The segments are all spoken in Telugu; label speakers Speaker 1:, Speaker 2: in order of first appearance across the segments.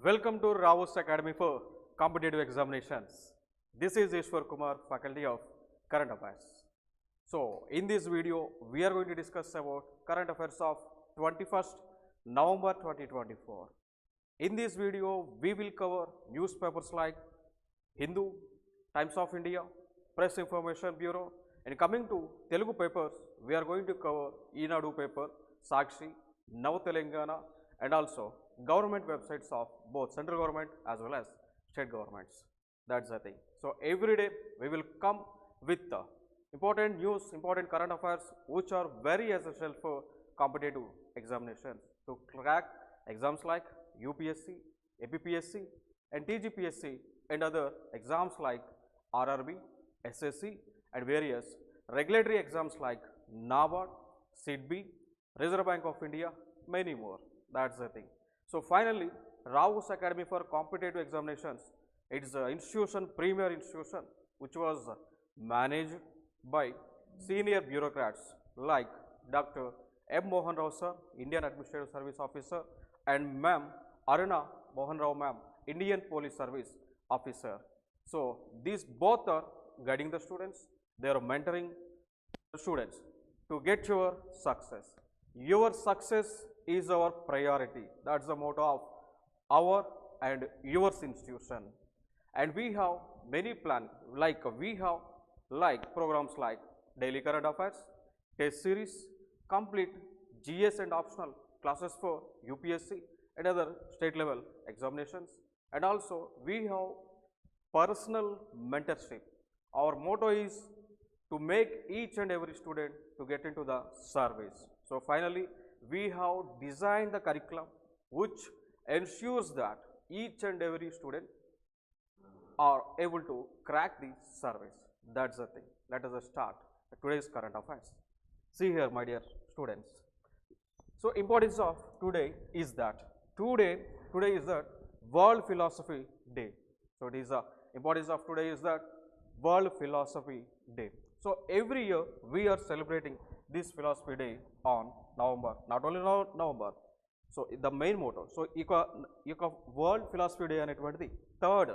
Speaker 1: Welcome to Ravos Academy for Competitive Examinations. This is Ishwar Kumar, Faculty of Current Affairs. So, in this video, we are going to discuss about current affairs of 21st November 2024. In this video, we will cover newspapers like Hindu, Times of India, Press Information Bureau, and coming to Telugu papers, we are going to cover Eenadu paper, Sakshi, Nav Telangana, and also government websites of both central government as well as state governments. That's the thing. So every day we will come with important news, important current affairs which are very essential for competitive examinations to crack exams like UPSC, APPSC, and TGPSC and other exams like RRB, SSC, and various regulatory exams like NABARD, SIDBI, Reserve Bank of India, many more. That's the thing. So finally, Ravos Academy for Competitive Examinations, it is an institution, premier institution, which was managed by senior bureaucrats like Dr. M. Mohan Rao sir, Indian Administrative Service Officer, and Ma'am Aruna Mohan Rao ma'am, Indian Police Service Officer. So these both are guiding the students, they are mentoring the students to get your success. Your success is our priority. That's the motto of our and yours institution. And we have many plans, like we have programs like daily current affairs, test series, complete GS and optional classes for UPSC and other state level examinations. And also we have personal mentorship. Our motto is to make each and every student to get into the service. So finally, we have designed the curriculum which ensures that each and every student are able to crack the service. That's the thing. Let us start today's current affairs. See here, my dear students. So importance of today is that today is the World Philosophy Day. So it is the importance of today is that World Philosophy Day. So every year we are celebrating this Philosophy Day on November, not only November. So the main motto. So World Philosophy Day అనేటువంటిది థర్డ్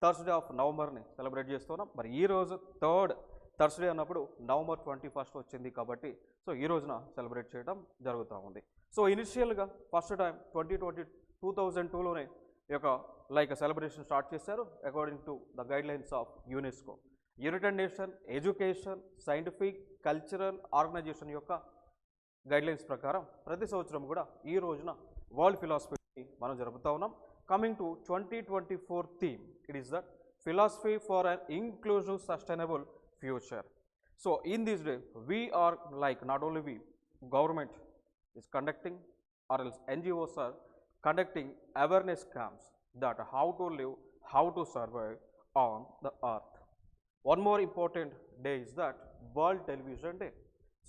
Speaker 1: థర్స్డే ఆఫ్ నవంబర్ని సెలబ్రేట్ చేస్తున్నాం. మరి ఈ రోజు థర్డ్ థర్స్డే అన్నప్పుడు నవంబర్ 21 వచ్చింది కాబట్టి సో ఈ రోజున సెలబ్రేట్ చేయడం జరుగుతూ ఉంది. సో ఇనిషియల్గా ఫస్ట్ టైం 2002లోనే ఈ యొక్క సెలబ్రేషన్ స్టార్ట్ చేశారు according to the guidelines of UNESCO. United Nation Education Scientific Cultural Organization యొక్క గైడ్లైన్స్ ప్రకారం ప్రతి సంవత్సరం కూడా ఈ రోజున వరల్డ్ ఫిలాసఫీ మనం జరుపుతూ ఉన్నాం. Coming to 2024 theme, it is the philosophy for an inclusive sustainable future. So in this day we are not only we government is conducting or else NGOs are conducting awareness camps that how to live, how to survive on the earth. One more important day is that World Television Day.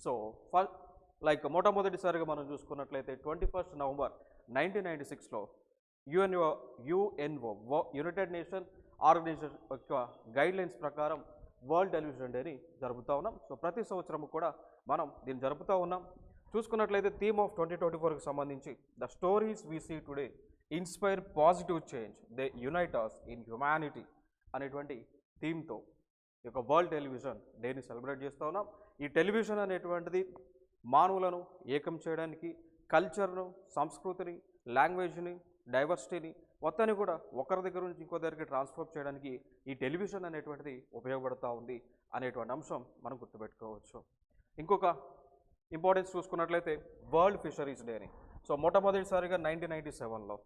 Speaker 1: So మొట్టమొదటిసారిగా మనం చూసుకున్నట్లయితే 21st నవంబర్ 1996లో UNO యునైటెడ్ నేషన్ ఆర్గనైజేషన్ యొక్క గైడ్లైన్స్ ప్రకారం వరల్డ్ టెలివిజన్ డేని జరుపుతూ ఉన్నాం. సో ప్రతి సంవత్సరం కూడా మనం దీన్ని జరుపుతూ ఉన్నాం. చూసుకున్నట్లయితే థీమ్ ఆఫ్ 2024కి సంబంధించి the stories we see today inspire positive change they unite us in humanity అనేటువంటి థీమ్తో ఈ యొక్క వరల్డ్ టెలివిజన్ డేని సెలబ్రేట్ చేస్తూ ఉన్నాం. ఈ టెలివిజన్ అనేటువంటిది మానవులను ఏకం చేయడానికి కల్చర్ను, సంస్కృతిని, లాంగ్వేజ్ని, డైవర్సిటీని మొత్తాన్ని కూడా ఒకరి దగ్గర నుంచి ఇంకో దగ్గరికి ట్రాన్స్ఫర్ చేయడానికి ఈ టెలివిజన్ అనేటువంటిది ఉపయోగపడుతూ ఉంది అనేటువంటి అంశం మనం గుర్తుపెట్టుకోవచ్చు. ఇంకొక ఇంపార్టెన్స్ చూసుకున్నట్లయితే వరల్డ్ ఫిషరీస్ డే అని. సో మొట్టమొదటిసారిగా 1997లో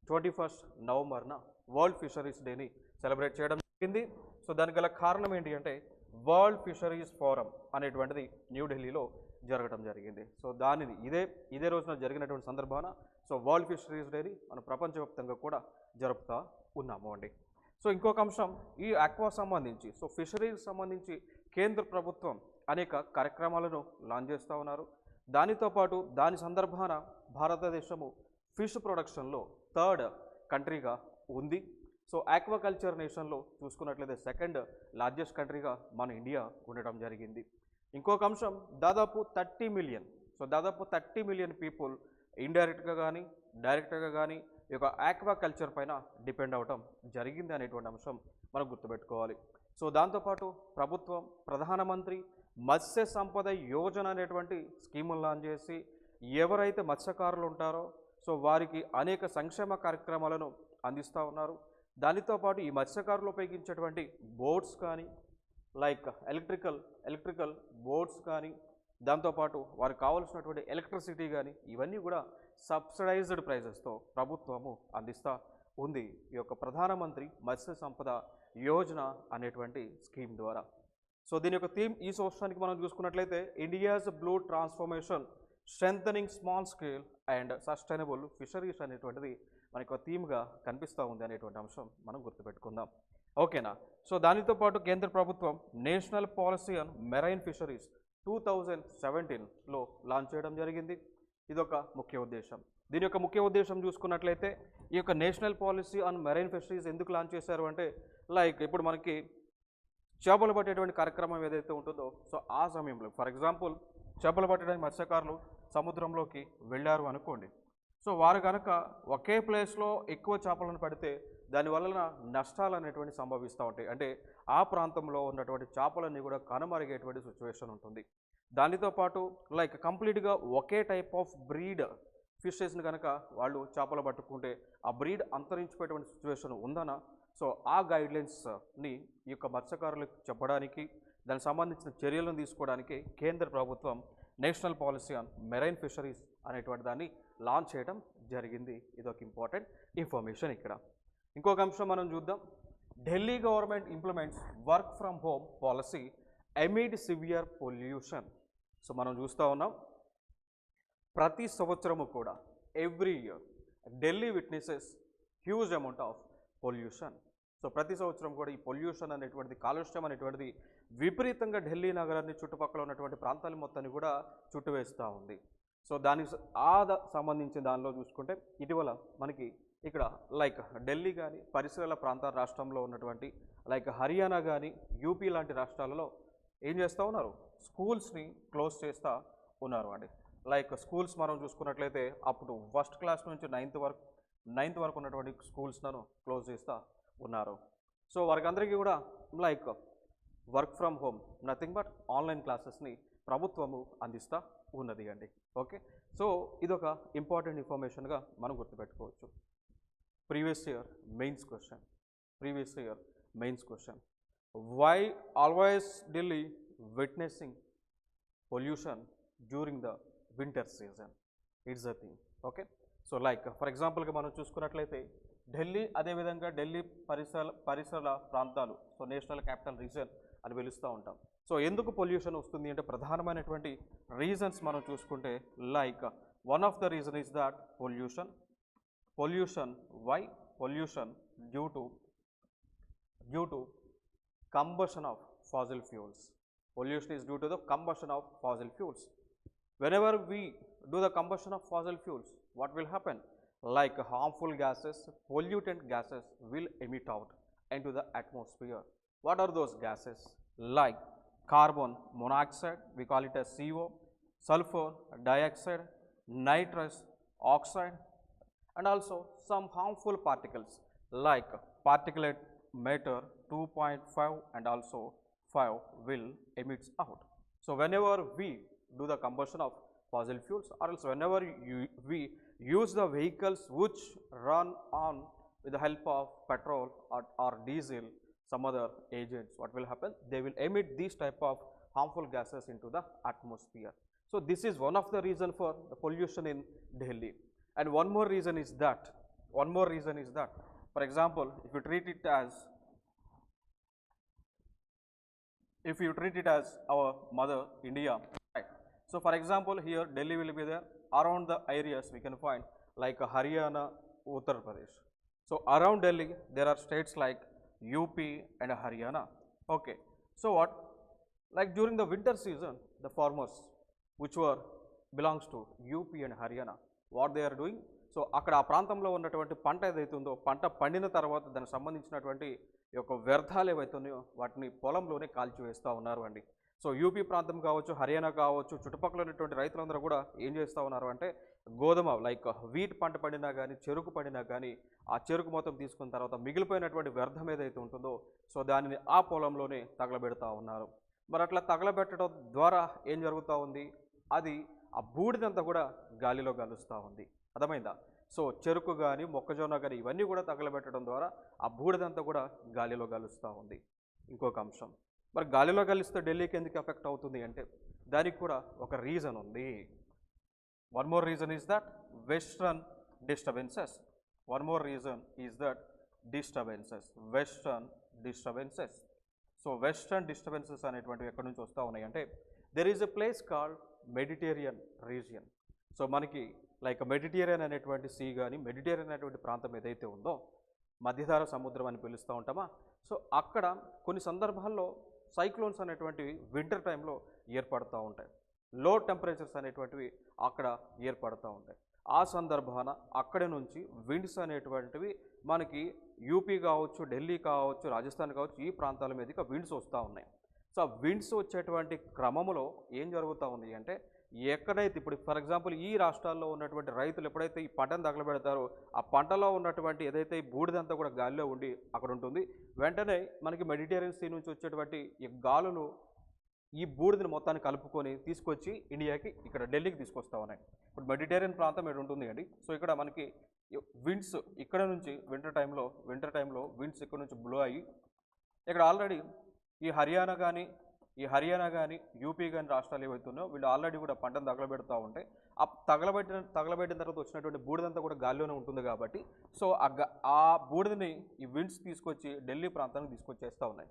Speaker 1: 21st నవంబర్న వరల్డ్ ఫిషరీస్ డేని సెలబ్రేట్ చేయడం జరిగింది. సో దానికి గల కారణం ఏంటి అంటే వరల్డ్ ఫిషరీస్ ఫోరం అనేటువంటిది న్యూఢిల్లీలో జరగడం జరిగింది. సో దానిని ఇదే రోజున జరిగినటువంటి సందర్భాన సో వరల్డ్ ఫిషరీస్ డేని మనం ప్రపంచవ్యాప్తంగా కూడా జరుపుతూ ఉన్నాము అండి. సో ఇంకొక అంశం ఈ ఆక్వా సంబంధించి సో ఫిషరీస్ సంబంధించి కేంద్ర ప్రభుత్వం అనేక కార్యక్రమాలను లాంచ్ చేస్తూ ఉన్నారు. దానితో పాటు దాని సందర్భాన భారతదేశము ఫిష్ ప్రొడక్షన్లో థర్డ్ కంట్రీగా ఉంది. సో ఆక్వాకల్చర్ నేషన్లో చూసుకున్నట్లయితే సెకండ్ లార్జెస్ట్ కంట్రీగా మన ఇండియా ఉండటం జరిగింది. ఇంకొక అంశం దాదాపు 30 మిలియన్. సో దాదాపు 30 మిలియన్ పీపుల్ ఇండైరెక్ట్గా కానీ డైరెక్ట్గా కానీ ఈ యొక్క ఆక్వా కల్చర్ పైన డిపెండ్ అవటం జరిగింది అనేటువంటి అంశం మనం గుర్తుపెట్టుకోవాలి. సో దాంతోపాటు ప్రభుత్వం ప్రధానమంత్రి మత్స్య సంపద యోజన అనేటువంటి స్కీములు లాంచ్ చేసి ఎవరైతే మత్స్యకారులు ఉంటారో సో వారికి అనేక సంక్షేమ కార్యక్రమాలను అందిస్తూ ఉన్నారు. దానితో పాటు ఈ మత్స్యకారులు ఉపయోగించేటువంటి బోట్స్ కానీ లైక్ ఎలక్ట్రికల్ బోట్స్ కానీ దాంతోపాటు వారికి కావాల్సినటువంటి ఎలక్ట్రిసిటీ కానీ ఇవన్నీ కూడా సబ్సిడైజ్డ్ ప్రైజెస్తో ప్రభుత్వము అందిస్తూ ఉంది ఈ యొక్క ప్రధానమంత్రి మత్స్య సంపద యోజన అనేటువంటి స్కీమ్ ద్వారా. సో దీని యొక్క థీమ్ ఈ సంవత్సరానికి మనం చూసుకున్నట్లయితే India's blue transformation strengthening small scale and sustainable fisheries అనేటువంటిది మనకు థీమ్గా కనిపిస్తూ ఉంది అనేటువంటి అంశం మనం గుర్తుపెట్టుకుందాం. ఓకేనా. సో దానితో పాటు కేంద్ర ప్రభుత్వం national policy on marine fisheries 2017లో లాంచ్ చేయడం జరిగింది. ఇదొక ముఖ్య ఉద్దేశం. దీని యొక్క ముఖ్య ఉద్దేశం చూసుకున్నట్లయితే ఈ యొక్క national policy on marine fisheries ఎందుకు లాంచ్ చేశారు అంటే లైక్ ఇప్పుడు మనకి చేపలు పట్టేటువంటి కార్యక్రమం ఏదైతే ఉంటుందో సో ఆ సమయంలో ఫర్ ఎగ్జాంపుల్ చేపలు పట్టడానికి మత్స్యకారులు సముద్రంలోకి వెళ్ళారు అనుకోండి. సో వారు కనుక ఒకే ప్లేస్లో ఎక్కువ చేపలను పడితే దానివల్ల నష్టాలు అనేటువంటి సంభవిస్తూ ఉంటాయి. అంటే ఆ ప్రాంతంలో ఉన్నటువంటి చేపలన్నీ కూడా కనుమరిగేటువంటి సిచ్యువేషన్ ఉంటుంది. దానితో పాటు లైక్ కంప్లీట్గా ఒకే టైప్ ఆఫ్ బ్రీడ్ ఫిషెస్ని కనుక వాళ్ళు చేపలు పట్టుకుంటే ఆ బ్రీడ్ అంతరించిపోయేటువంటి సిచ్యువేషన్ ఉందనా. సో ఆ గైడ్లైన్స్ని ఈ యొక్క మత్స్యకారులకు చెప్పడానికి దానికి సంబంధించిన చర్యలను తీసుకోవడానికి కేంద్ర ప్రభుత్వం national policy on marine fisheries అనేటువంటి దాన్ని లాంచ్ చేయడం జరిగింది. ఇదొక ఇంపార్టెంట్ ఇన్ఫర్మేషన్. ఇక్కడ ఇంకొక అంశం మనం చూద్దాం. Delhi government implements work from home policy amid severe pollution. So మనం చూస్తూ ఉన్నాం ప్రతి సంవత్సరము కూడా every year Delhi witnesses huge amount of pollution. So ప్రతి సంవత్సరం కూడా ఈ పొల్యూషన్ అనేటువంటిది కాలుష్యం అనేటువంటిది విపరీతంగా ఢిల్లీ నగరాన్ని చుట్టుపక్కల ఉన్నటువంటి ప్రాంతాల మొత్తాన్ని కూడా చుట్టువేస్తూ ఉంది. సో దానికి సంబంధించిన దానిలో చూసుకుంటే ఇటీవల మనకి ఇక్కడ లైక్ ఢిల్లీ కానీ పరిసరాల ప్రాంతాల రాష్ట్రంలో ఉన్నటువంటి లైక్ హర్యానా కానీ యూపీ లాంటి రాష్ట్రాలలో ఏం చేస్తూ ఉన్నారు, స్కూల్స్ని క్లోజ్ చేస్తూ ఉన్నారు అండి. లైక్ స్కూల్స్ మనం చూసుకున్నట్లయితే అప్పుడు ఫస్ట్ క్లాస్ నుంచి నైన్త్ వరకు ఉన్నటువంటి స్కూల్స్ను క్లోజ్ చేస్తూ ఉన్నారు. సో వారికి అందరికీ కూడా like work from home nothing but online క్లాసెస్ని ప్రభుత్వము అందిస్తూ ఉన్నది అండి. ఓకే. సో ఇదొక ఇంపార్టెంట్ ఇన్ఫర్మేషన్గా మనం గుర్తుపెట్టుకోవచ్చు. Previous year mains question why always Delhi witnessing pollution during the winter season it's a thing. Okay. So like for ఎగ్జాంపుల్గా మనం చూసుకున్నట్లయితే ఢిల్లీ అదేవిధంగా ఢిల్లీ పరిసర ప్రాంతాలు సో నేషనల్ క్యాపిటల్ రీజన్ అని పిలుస్తూ ఉంటాం. సో ఎందుకు పొల్యూషన్ వస్తుంది అంటే ప్రధానమైనటువంటి రీజన్స్ మనం చూసుకుంటే like one of the reason is that pollution why pollution due to combustion of fossil fuels. Pollution is due to the combustion of fossil fuels. Whenever we do the combustion of fossil fuels, what will happen? Like harmful gases, pollutant gases will emit out into the atmosphere. What are those gases? Like carbon monoxide, we call it as CO, sulfur dioxide, nitrous oxide, and also some harmful particles like particulate matter 2.5 and also 5 will emits out. So whenever we do the combustion of fossil fuels or else whenever we use the vehicles which run on with the help of petrol or diesel, some other agents, what will happen? They will emit these type of harmful gases into the atmosphere. So this is one of the reason for the pollution in Delhi. And one more reason is that, for example, if you treat it as our mother India, right? So for example, here Delhi will be there. Around the areas we can find like Haryana, Uttar Pradesh. So around Delhi there are states like UP and Haryana. Okay. So what? Like during the winter season, the farmers which belongs to UP and Haryana, what they are doing? So అక్కడ ఆ ప్రాంతంలో ఉన్నటువంటి పంట ఏదైతే ఉందో పంట పండిన తర్వాత దానికి సంబంధించినటువంటి ఈ యొక్క వ్యర్థాలు ఏవైతున్నాయో వాటిని పొలంలోనే కాల్చివేస్తూ ఉన్నారు అండి. సో యూపీ ప్రాంతం కావచ్చు, హర్యానా కావచ్చు, చుట్టుపక్కల ఉన్నటువంటి రైతులందరూ కూడా ఏం చేస్తూ ఉన్నారు అంటే గోధుమ లైక్ వీట్ పంట పండినా కానీ చెరుకు పండినా కానీ ఆ చెరుకు మొత్తం తీసుకున్న తర్వాత మిగిలిపోయినటువంటి వ్యర్థం ఏదైతే ఉంటుందో సో దానిని ఆ పొలంలోనే తగలబెడతా ఉన్నారు. మరి అట్లా తగలబెట్టడం ద్వారా ఏం జరుగుతూ ఉంది, అది ఆ బూడిదంతా కూడా గాలిలో కలుస్తూ ఉంది. అర్థమైందా? సో చెరుకు కానీ మొక్కజొన్న కానీ ఇవన్నీ కూడా తగలబెట్టడం ద్వారా ఆ బూడిదంతా కూడా గాలిలో కలుస్తూ ఉంది. ఇంకొక అంశం, మరి గాలిలో కలిస్తే ఢిల్లీకి ఎందుకు ఎఫెక్ట్ అవుతుంది అంటే దానికి కూడా ఒక రీజన్ ఉంది. One more reason is that western disturbances. One more reason is that disturbances, western disturbances. So western disturbances అనేటువంటివి ఎక్కడి నుంచి వస్తూ ఉన్నాయి అంటే there is a place called Mediterranean region. So మనకి లైక్ మెడిటేరియన్ అనేటువంటి సీ కానీ మెడిటేరియన్ అనేటువంటి ప్రాంతం ఏదైతే ఉందో మధ్యధరా సముద్రం అని పిలుస్తూ ఉంటామా, సో అక్కడ కొన్ని సందర్భాల్లో సైక్లోన్స్ అనేటువంటివి వింటర్ టైంలో ఏర్పడుతూ ఉంటాయి. లో టెంపరేచర్స్ అనేటువంటివి అక్కడ ఏర్పడుతూ ఉంటాయి. ఆ సందర్భాన అక్కడి నుంచి విండ్స్ అనేటువంటివి మనకి యూపీ కావచ్చు, ఢిల్లీ కావచ్చు, రాజస్థాన్ కావచ్చు, ఈ ప్రాంతాల మీదకి విండ్స్ వస్తూ ఉన్నాయి. సో ఆ విండ్స్ వచ్చేటువంటి క్రమంలో ఏం జరుగుతూ ఉంది అంటే ఎక్కడైతే ఇప్పుడు ఫర్ ఎగ్జాంపుల్ ఈ రాష్ట్రాల్లో ఉన్నటువంటి రైతులు ఎప్పుడైతే ఈ పంటను తగలబెడతారో ఆ పంటలో ఉన్నటువంటి ఏదైతే ఈ బూడిదంతా కూడా గాలిలో ఉండి అక్కడ ఉంటుంది, వెంటనే మనకి మెడిటేరియన్ సీ నుంచి వచ్చేటువంటి ఈ గాలులు ఈ బూడిదని మొత్తాన్ని కలుపుకొని తీసుకొచ్చి ఇండియాకి ఇక్కడ ఢిల్లీకి తీసుకొస్తా ఉన్నాయి. ఇప్పుడు మెడిటేరియన్ ప్రాంతం ఇక్కడ ఉంటుంది అండి. సో ఇక్కడ మనకి విండ్స్ ఇక్కడ నుంచి వింటర్ టైంలో విండ్స్ ఇక్కడ నుంచి బ్లో అయ్యి ఇక్కడ ఆల్రెడీ ఈ హర్యానా కానీ యూపీ కానీ రాష్ట్రాలు ఏవైతున్నాయో వీళ్ళు ఆల్రెడీ కూడా పంటను తగలబెడుతూ ఉంటాయి. ఆ తగలబెట్టిన తర్వాత వచ్చినటువంటి బూడిదంతా కూడా గాల్లోనే ఉంటుంది కాబట్టి సో ఆ బూడిదని ఈ విండ్స్ తీసుకొచ్చి ఢిల్లీ ప్రాంతానికి తీసుకొచ్చేస్తూ ఉన్నాయి.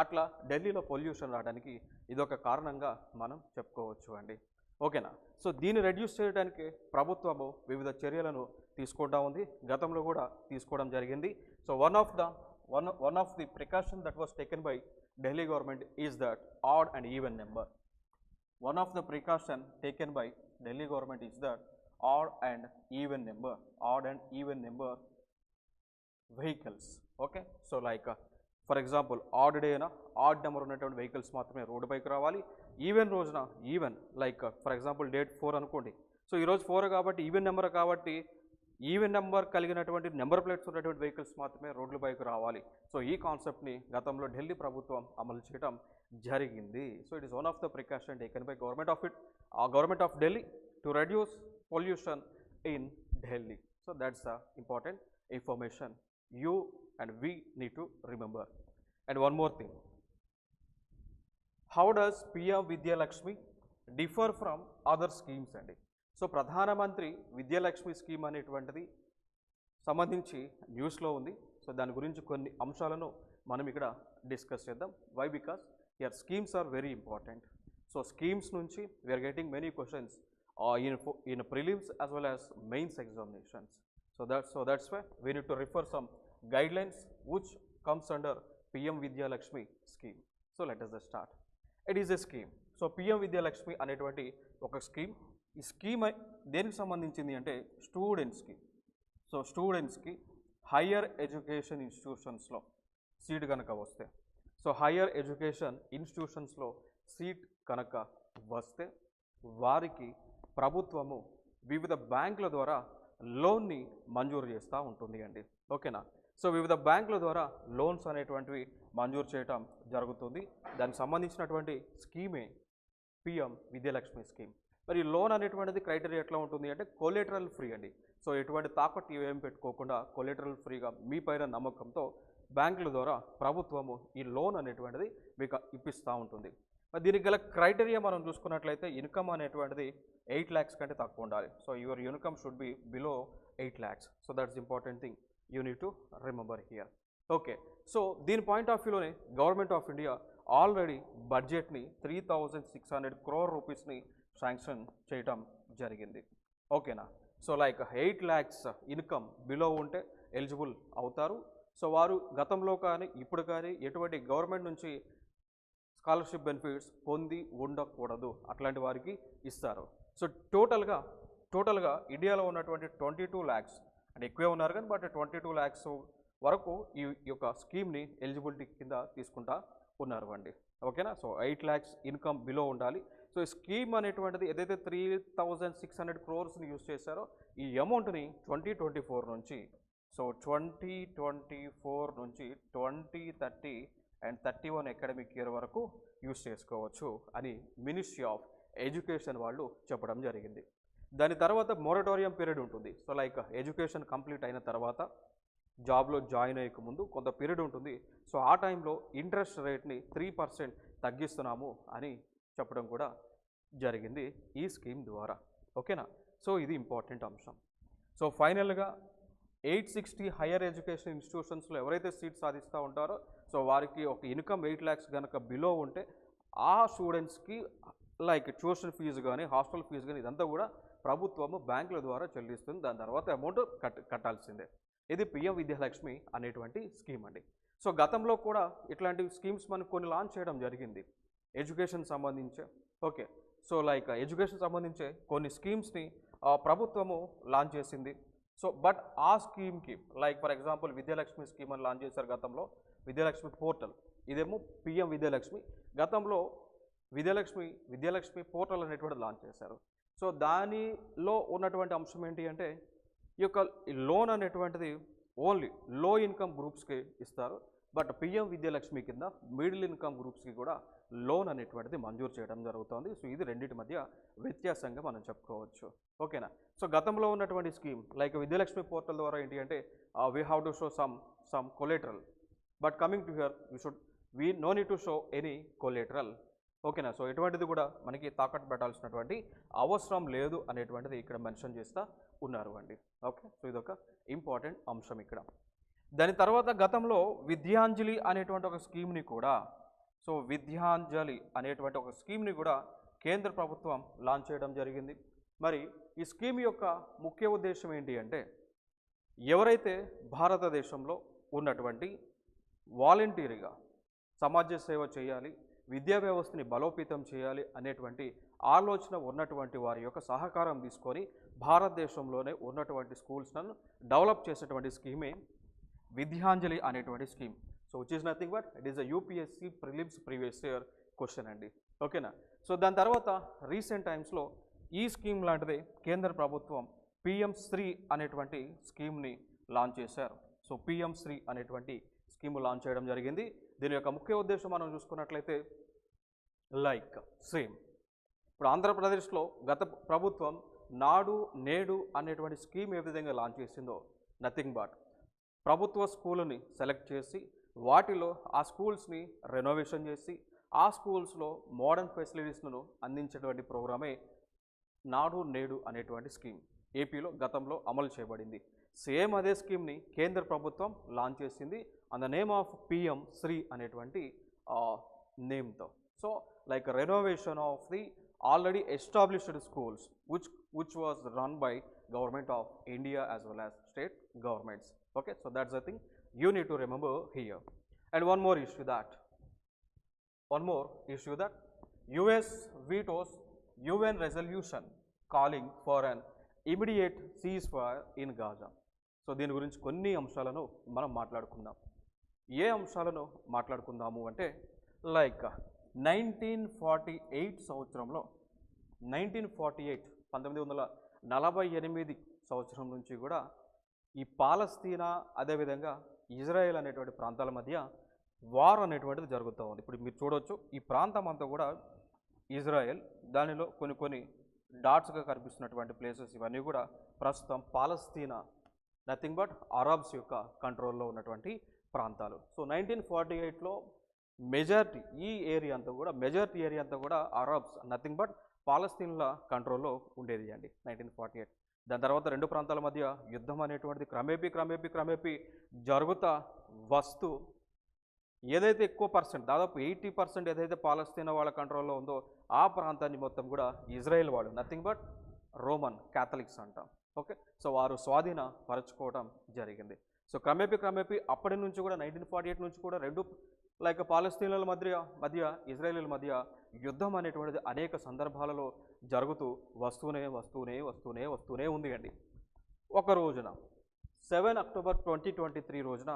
Speaker 1: అట్లా ఢిల్లీలో పొల్యూషన్ రావడానికి ఇదొక కారణంగా మనం చెప్పుకోవచ్చు అండి. ఓకేనా? సో దీన్ని రెడ్యూస్ చేయడానికి ప్రభుత్వము వివిధ చర్యలను తీసుకుంటా ఉంది, గతంలో కూడా తీసుకోవడం జరిగింది. So one of the precaution that was taken by Delhi government is that odd and even number. One of the precaution taken by Delhi government is that odd and even number vehicles. Okay, so like for example odd day na odd number ఉన్నటువంటి vehicles మాత్రమే రోడ్డు పైకి రావాలి. ఈవెన్ రోజున even like for example date 4 అనుకోండి. సో ఈరోజు 4 కాబట్టి ఈవెన్ నెంబర్ కాబట్టి ఈవెన్ నెంబర్ కలిగినటువంటి నెంబర్ ప్లేట్స్ ఉన్నటువంటి వెహికల్స్ మాత్రమే రోడ్లపైకి రావాలి. సో ఈ కాన్సెప్ట్ని గతంలో ఢిల్లీ ప్రభుత్వం అమలు చేయడం జరిగింది. So it is one of the precaution taken by government of Delhi to reduce pollution in Delhi. So that's the important information you and we need to remember. And one more thing, how does PM Vidyalakshmi differ from other schemes అండి. సో ప్రధానమంత్రి విద్యాలక్ష్మి స్కీమ్ అనేటువంటిది సంబంధించి న్యూస్లో ఉంది. సో దాని గురించి కొన్ని అంశాలను మనం ఇక్కడ డిస్కస్ చేద్దాం. Why? Because here schemes are very important. So schemes నుంచి we are getting many questions in prelims as well as mains examinations. So that's why we need to refer some guidelines which comes under PM Vidyalakshmi scheme. So let us start. It is a scheme. So PM Vidyalakshmi అనేటువంటి ఒక స్కీమ్. ఈ స్కీమ్ దేనికి సంబంధించింది అంటే స్టూడెంట్స్కి. సో స్టూడెంట్స్కి హయ్యర్ ఎడ్యుకేషన్ ఇన్స్టిట్యూషన్స్లో సీట్ కనుక వస్తే, సో హయ్యర్ ఎడ్యుకేషన్ ఇన్స్టిట్యూషన్స్లో సీట్ కనుక వస్తే వారికి ప్రభుత్వము వివిధ బ్యాంకుల ద్వారా లోన్ని మంజూరు చేస్తూ ఉంటుంది అండి. ఓకేనా? సో వివిధ బ్యాంకుల ద్వారా లోన్స్ అనేటువంటివి మంజూరు చేయటం జరుగుతుంది. దానికి సంబంధించినటువంటి స్కీమే పిఎం విద్యాలక్ష్మి స్కీమ్. మరి లోన్ అనేటువంటిది క్రైటీరియా ఎట్లా ఉంటుంది అంటే కొలేటరల్ ఫ్రీ అండి. సో ఎటువంటి తాకట్టు ఏం పెట్టుకోకుండా కొలేటరల్ ఫ్రీగా మీ పైన నమ్మకంతో బ్యాంకుల ద్వారా ప్రభుత్వము ఈ లోన్ అనేటువంటిది మీకు ఇప్పిస్తూ ఉంటుంది. మరి దీనికి గల క్రైటీరియా మనం చూసుకున్నట్లయితే ఇన్కమ్ అనేటువంటిది 8 lakhs కంటే తక్కువ ఉండాలి. So your income should be below 8 lakhs. So that's important thing you need to remember here. Okay, so దీని పాయింట్ ఆఫ్ వ్యూలోనే గవర్నమెంట్ ఆఫ్ ఇండియా ఆల్రెడీ బడ్జెట్ని 3600 crore రూపీస్ని శాంక్షన్ చేయటం జరిగింది. ఓకేనా? So like 8 lakhs income below ఉంటే ఎలిజిబుల్ అవుతారు. సో వారు గతంలో కానీ ఇప్పుడు కానీ ఎటువంటి గవర్నమెంట్ నుంచి స్కాలర్షిప్ బెనిఫిట్స్ పొంది ఉండకూడదు, అట్లాంటి వారికి ఇస్తారు. సో టోటల్గా ఇండియాలో ఉన్నటువంటి 22 lakhs అంటే ఎక్కువే ఉన్నారు కానీ బట్ 22 lakhs వరకు ఈ యొక్క స్కీమ్ని ఎలిజిబిలిటీ కింద తీసుకుంటా ఉన్నారు అండి. ఓకేనా? సో 8 lakhs ఇన్కమ్ బిలో ఉండాలి. సో ఈ స్కీమ్ అనేటువంటిది ఏదైతే 3600 crores యూజ్ చేశారో ఈ అమౌంట్ని 2024 నుంచి, సో 2024 నుంచి 2030 అండ్ 31 అకాడమిక్ ఇయర్ వరకు యూజ్ చేసుకోవచ్చు అని మినిస్ట్రీ ఆఫ్ ఎడ్యుకేషన్ వాళ్ళు చెప్పడం జరిగింది. దాని తర్వాత మొరటోరియం పీరియడ్ ఉంటుంది. సో లైక్ ఎడ్యుకేషన్ కంప్లీట్ అయిన తర్వాత జాబ్లో జాయిన్ అయ్యక ముందు కొంత పీరియడ్ ఉంటుంది. సో ఆ టైంలో ఇంట్రెస్ట్ రేట్ని 3% తగ్గిస్తున్నాము అని చెప్పడం కూడా జరిగింది ఈ స్కీమ్ ద్వారా. ఓకేనా? సో ఇది ఇంపార్టెంట్ అంశం. సో ఫైనల్గా 860 హైయర్ ఎడ్యుకేషన్ ఇన్స్టిట్యూషన్స్లో ఎవరైతే సీట్ సాధిస్తూ ఉంటారో సో వారికి ఒక ఇన్కమ్ 8 lakhs కనుక బిలో ఉంటే ఆ స్టూడెంట్స్కి లైక్ ట్యూషన్ ఫీజు కానీ హాస్టల్ ఫీజు కానీ ఇదంతా కూడా ప్రభుత్వము బ్యాంకుల ద్వారా చెల్లిస్తుంది. దాని తర్వాత అమౌంట్ కట్టాల్సిందే. ఇది పిఎం విద్యాలక్ష్మి అనేటువంటి స్కీమ్ అండి. సో గతంలో కూడా ఇట్లాంటి స్కీమ్స్ మనకు కొన్ని లాంచ్ చేయడం జరిగింది ఎడ్యుకేషన్ సంబంధించే. ఓకే, సో లైక్ ఎడ్యుకేషన్ సంబంధించే కొన్ని స్కీమ్స్ని ప్రభుత్వము లాంచ్ చేసింది. సో బట్ ఆ స్కీమ్కి like for example Vidyalakshmi scheme అని లాంచ్ చేశారు గతంలో, విద్యాలక్ష్మి పోర్టల్. ఇదేమో పిఎం విద్యాలక్ష్మి. గతంలో విద్యాలక్ష్మి పోర్టల్ అనేటువంటిది లాంచ్ చేశారు. సో దానిలో ఉన్నటువంటి అంశం ఏంటి అంటే ఈ యొక్క లోన్ అనేటువంటిది ఓన్లీ లో ఇన్కమ్ గ్రూప్స్కి ఇస్తారు. బట్ పిఎం విద్యాలక్ష్మి కింద మిడిల్ ఇన్కమ్ గ్రూప్స్కి కూడా లోన్ అనేటువంటిది మంజూరు చేయడం జరుగుతుంది. సో ఇది రెండింటి మధ్య వ్యత్యాసంగా మనం చెప్పుకోవచ్చు. ఓకేనా? సో గతంలో ఉన్నటువంటి స్కీమ్ లైక్ విద్యాలక్ష్మి పోర్టల్ ద్వారా ఏంటి అంటే we have to show some collateral, but coming to hear we know need to show any collateral. ఓకేనా? సో ఎటువంటిది కూడా మనకి తాకట్టు పెట్టాల్సినటువంటి అవసరం లేదు అనేటువంటిది ఇక్కడ మెన్షన్ చేస్తూ ఉన్నారు అండి. ఓకే, సో ఇదొక ఇంపార్టెంట్ అంశం ఇక్కడ. దాని తర్వాత గతంలో విద్యాంజలి అనేటువంటి ఒక స్కీమ్ని కూడా, సో విద్యాంజలి అనేటువంటి ఒక స్కీమ్ని కూడా కేంద్ర ప్రభుత్వం లాంచ్ చేయడం జరిగింది. మరి ఈ స్కీమ్ యొక్క ముఖ్య ఉద్దేశం ఏంటి అంటే ఎవరైతే భారతదేశంలో ఉన్నటువంటి వాలంటీర్గా సమాజ సేవ చేయాలి, విద్యా వ్యవస్థని బలోపేతం చేయాలి అనేటువంటి ఆలోచన ఉన్నటువంటి వారి యొక్క సహకారం తీసుకొని భారతదేశంలోనే ఉన్నటువంటి స్కూల్స్ను డెవలప్ చేసేటువంటి స్కీమే విద్యాంజలి అనేటువంటి scheme. So which is nothing but it is a UPSC prelims previous year question అండి. ఓకేనా? సో దాని తర్వాత రీసెంట్ టైమ్స్లో ఈ స్కీమ్ లాంటిదే కేంద్ర ప్రభుత్వం పిఎం శ్రీ అనేటువంటి స్కీమ్ని లాంచ్ చేశారు. సో పిఎం శ్రీ అనేటువంటి స్కీమ్ లాంచ్ చేయడం జరిగింది. దీని యొక్క ముఖ్య ఉద్దేశం మనం చూసుకున్నట్లయితే లైక్ సేమ్ ఇప్పుడు ఆంధ్రప్రదేశ్లో గత ప్రభుత్వం నాడు నేడు అనేటువంటి స్కీమ్ ఏ విధంగా లాంచ్ చేసిందో నథింగ్ బట్ ప్రభుత్వ స్కూల్ని సెలెక్ట్ చేసి వాటిలో ఆ స్కూల్స్ని రెనోవేషన్ చేసి ఆ స్కూల్స్లో మోడర్న్ ఫెసిలిటీస్ను అందించేటువంటి ప్రోగ్రామే నాడు నేడు అనేటువంటి స్కీమ్ ఏపీలో గతంలో అమలు చేయబడింది. సేమ్ అదే స్కీమ్ని కేంద్ర ప్రభుత్వం లాంచ్ చేసింది on the name of PM Shri అనేటువంటి నేమ్తో. So like renovation of the already established schools which was run by government of India as well as state governments. Okay, so that's the thing you need to remember here. And one more issue that US vetoes UN resolution calling for an immediate ceasefire in Gaza. So దీని గురించి కొన్ని అంశాలను మనం మాట్లాడుకుందాం. ఏ అంశాలను మాట్లాడుకుందాము అంటే లైక్ 1948 సంవత్సరంలో 1948 సంవత్సరం నుంచి కూడా ఈ పాలస్తీనా అదేవిధంగా ఇజ్రాయెల్ అనేటువంటి ప్రాంతాల మధ్య వార్ అనేటువంటిది జరుగుతూ ఉంది. ఇప్పుడు మీరు చూడవచ్చు ఈ ప్రాంతం అంతా కూడా ఇజ్రాయెల్, దానిలో కొన్ని డాట్స్గా కనిపిస్తున్నటువంటి ప్లేసెస్ ఇవన్నీ కూడా ప్రస్తుతం పాలస్తీనా నథింగ్ బట్ అరబ్స్ యొక్క కంట్రోల్లో ఉన్నటువంటి ప్రాంతాలు. సో 1948లో మెజారిటీ ఏరియా అంతా కూడా అరబ్స్ నథింగ్ బట్ పాలస్తీన్ల కంట్రోల్లో ఉండేది అండి 1948. దాని తర్వాత రెండు ప్రాంతాల మధ్య యుద్ధం అనేటువంటిది క్రమేపీ జరుగుతూ వస్తూ ఏదైతే ఎక్కువ పర్సెంట్ దాదాపు 80% ఏదైతే పాలస్తీనా వాళ్ళ కంట్రోల్లో ఉందో ఆ ప్రాంతాన్ని మొత్తం కూడా ఇజ్రాయెల్ వాళ్ళు నథింగ్ బట్ రోమన్ క్యాథలిక్స్ అంటాం. ఓకే, సో వారు స్వాధీనపరచుకోవడం జరిగింది. సో క్రమేపీ అప్పటి నుంచి కూడా 1948 నుంచి కూడా రెండు లైక్ పాలస్తీన్ల మధ్య ఇజ్రాయేలీల మధ్య యుద్ధం అనేటువంటిది అనేక సందర్భాలలో జరుగుతూ వస్తూనే ఉంది అండి. ఒక రోజున 7 అక్టోబర్ 2023 రోజున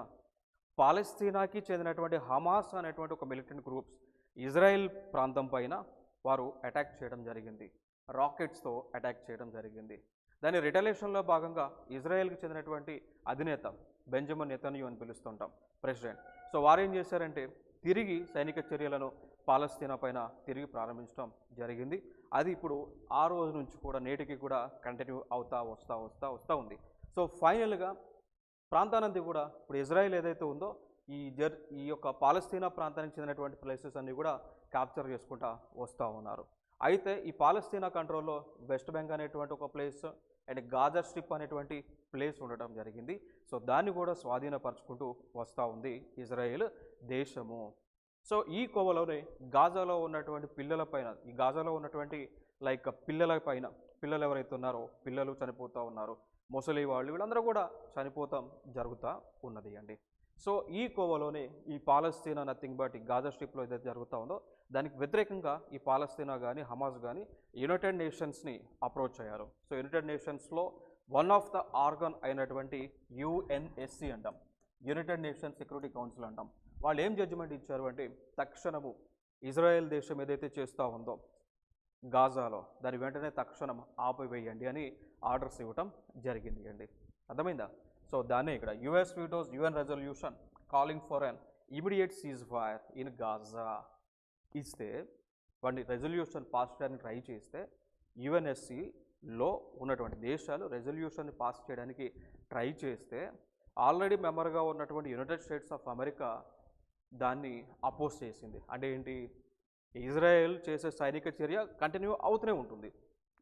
Speaker 1: పాలస్తీనాకి చెందినటువంటి హమాస్ అనేటువంటి ఒక మిలిటెంట్ గ్రూప్స్ ఇజ్రాయెల్ ప్రాంతం పైన వారు అటాక్ చేయడం జరిగింది. రాకెట్స్తో అటాక్ చేయడం జరిగింది. దాని రిటలేషన్లో భాగంగా ఇజ్రాయెల్కి చెందినటువంటి అధినేత బెంజమిన్ నెతన్యాహు అని పిలుస్తుంటాం, ప్రెసిడెంట్. సో వారు ఏం చేశారంటే తిరిగి సైనిక చర్యలను పాలస్తీనా పైన తిరిగి ప్రారంభించడం జరిగింది. అది ఇప్పుడు ఆ రోజు నుంచి కూడా నేటికి కూడా కంటిన్యూ వస్తూ ఉంది. సో ఫైనల్గా ప్రాంతానంతా కూడా ఇప్పుడు ఇజ్రాయెల్ ఏదైతే ఉందో ఈ యొక్క పాలస్తీనా ప్రాంతానికి చెందినటువంటి ప్లేసెస్ అన్నీ కూడా క్యాప్చర్ చేసుకుంటూ వస్తూ ఉన్నారు. అయితే ఈ పాలస్తీనా కంట్రోల్లో వెస్ట్ బ్యాంక్ అనేటువంటి ఒక ప్లేస్ అండ్ గాజా స్ట్రిప్ అనేటువంటి ప్లేస్ ఉండటం జరిగింది. సో దాన్ని కూడా స్వాధీనపరచుకుంటూ వస్తూ ఉంది ఇజ్రాయెల్ దేశము. సో ఈ కోవలోనే గాజాలో ఉన్నటువంటి పిల్లలపైన, ఈ గాజాలో ఉన్నటువంటి పిల్లలు ఎవరైతే ఉన్నారో పిల్లలు చనిపోతూ ఉన్నారు, ముసలి వాళ్ళు వీళ్ళందరూ కూడా చనిపోతాం జరుగుతూ ఉన్నది అండి. సో ఈ కోవలోనే ఈ పాలస్తీనా నథింగ్ బట్ ఈ గాజా స్ట్రిప్లో ఏదైతే జరుగుతూ ఉందో దానికి వ్యతిరేకంగా ఈ పాలస్తీనా కానీ హమాస్ కానీ యునైటెడ్ నేషన్స్ని అప్రోచ్ అయ్యారు. సో యునైటెడ్ నేషన్స్లో వన్ ఆఫ్ ద ఆర్గన్ అయినటువంటి యుఎన్ఎస్సి అంటాం, యునైటెడ్ నేషన్స్ సెక్యూరిటీ కౌన్సిల్ అంటాం. వాళ్ళు ఏం జడ్జిమెంట్ ఇచ్చారు అంటే తక్షణము ఇజ్రాయెల్ దేశం ఏదైతే చేస్తూ ఉందో గాజాలో దాని వెంటనే తక్షణం ఆపివేయండి అని ఆర్డర్స్ ఇవ్వటం జరిగింది అండి. అర్థమైందా? సో దాన్నే ఇక్కడ US vetoes UN resolution calling for an immediate ceasefire in Gaza ఇస్తే వాడిని రెజల్యూషన్ పాస్ చేయడానికి ట్రై చేస్తే యుఎన్ఎస్సిలో ఉన్నటువంటి దేశాలు రెజల్యూషన్ని పాస్ చేయడానికి ట్రై చేస్తే ఆల్రెడీ మెంబర్గా ఉన్నటువంటి యునైటెడ్ స్టేట్స్ ఆఫ్ అమెరికా దాన్ని అపోజ్ చేసింది. అంటే ఏంటి, ఇజ్రాయెల్ చేసే సైనిక చర్య కంటిన్యూ అవుతూనే ఉంటుంది,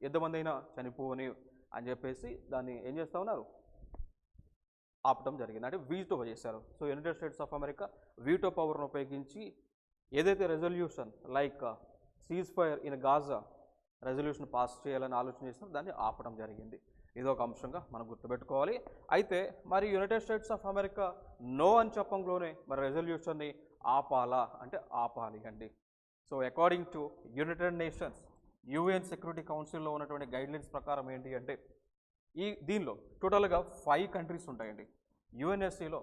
Speaker 1: ఎంతమంది అయినా చనిపోని అని చెప్పేసి దాన్ని ఏం చేస్తూ ఉన్నారు, ఆపటం జరిగింది, అంటే వీటో చేశారు. So United States of America veto పవర్ను ఉపయోగించి ఏదైతే resolution ceasefire in Gaza resolution pass చేయాలని ఆలోచన చేస్తారో దాన్ని ఆపడం జరిగింది. ఇదొక అంశంగా మనం గుర్తుపెట్టుకోవాలి. అయితే మరి United States of America no అని చెప్పంలోనే మరి రెజల్యూషన్ని ఆపాలా అంటే ఆపాలి అండి. So according to United Nations UN security కౌన్సిల్లో ఉన్నటువంటి గైడ్లైన్స్ ప్రకారం ఏంటి అంటే దీనిలో టోటల్గా 5 కంట్రీస్ ఉంటాయండి. యుఎన్ఎస్సిలో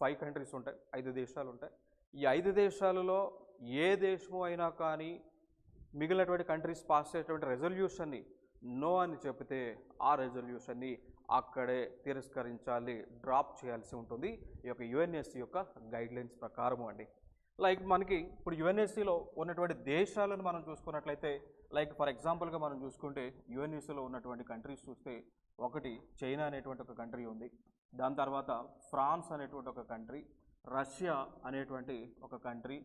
Speaker 1: 5 కంట్రీస్ ఉంటాయి, 5 దేశాలు ఉంటాయి. ఈ 5 దేశాలలో ఏ దేశము అయినా కానీ మిగిలినటువంటి కంట్రీస్ పాస్ చేసేటువంటి రెజల్యూషన్ని నో అని చెప్తే ఆ రెజల్యూషన్ని అక్కడే తిరస్కరించాలి, డ్రాప్ చేయాల్సి ఉంటుంది ఈ యొక్క యుఎన్ఎస్సి యొక్క గైడ్లైన్స్ ప్రకారము అండి. మనకి ఇప్పుడు యుఎన్ఎస్సిలో ఉన్నటువంటి దేశాలను మనం చూసుకున్నట్లయితే ఫర్ ఎగ్జాంపుల్గా మనం చూసుకుంటే యుఎన్ఎస్సిలో ఉన్నటువంటి కంట్రీస్ చూస్తే ఒకటి చైనా అనేటువంటి ఒక కంట్రీ ఉంది, దాని తర్వాత ఫ్రాన్స్ అనేటువంటి ఒక కంట్రీ, రష్యా అనేటువంటి ఒక కంట్రీ,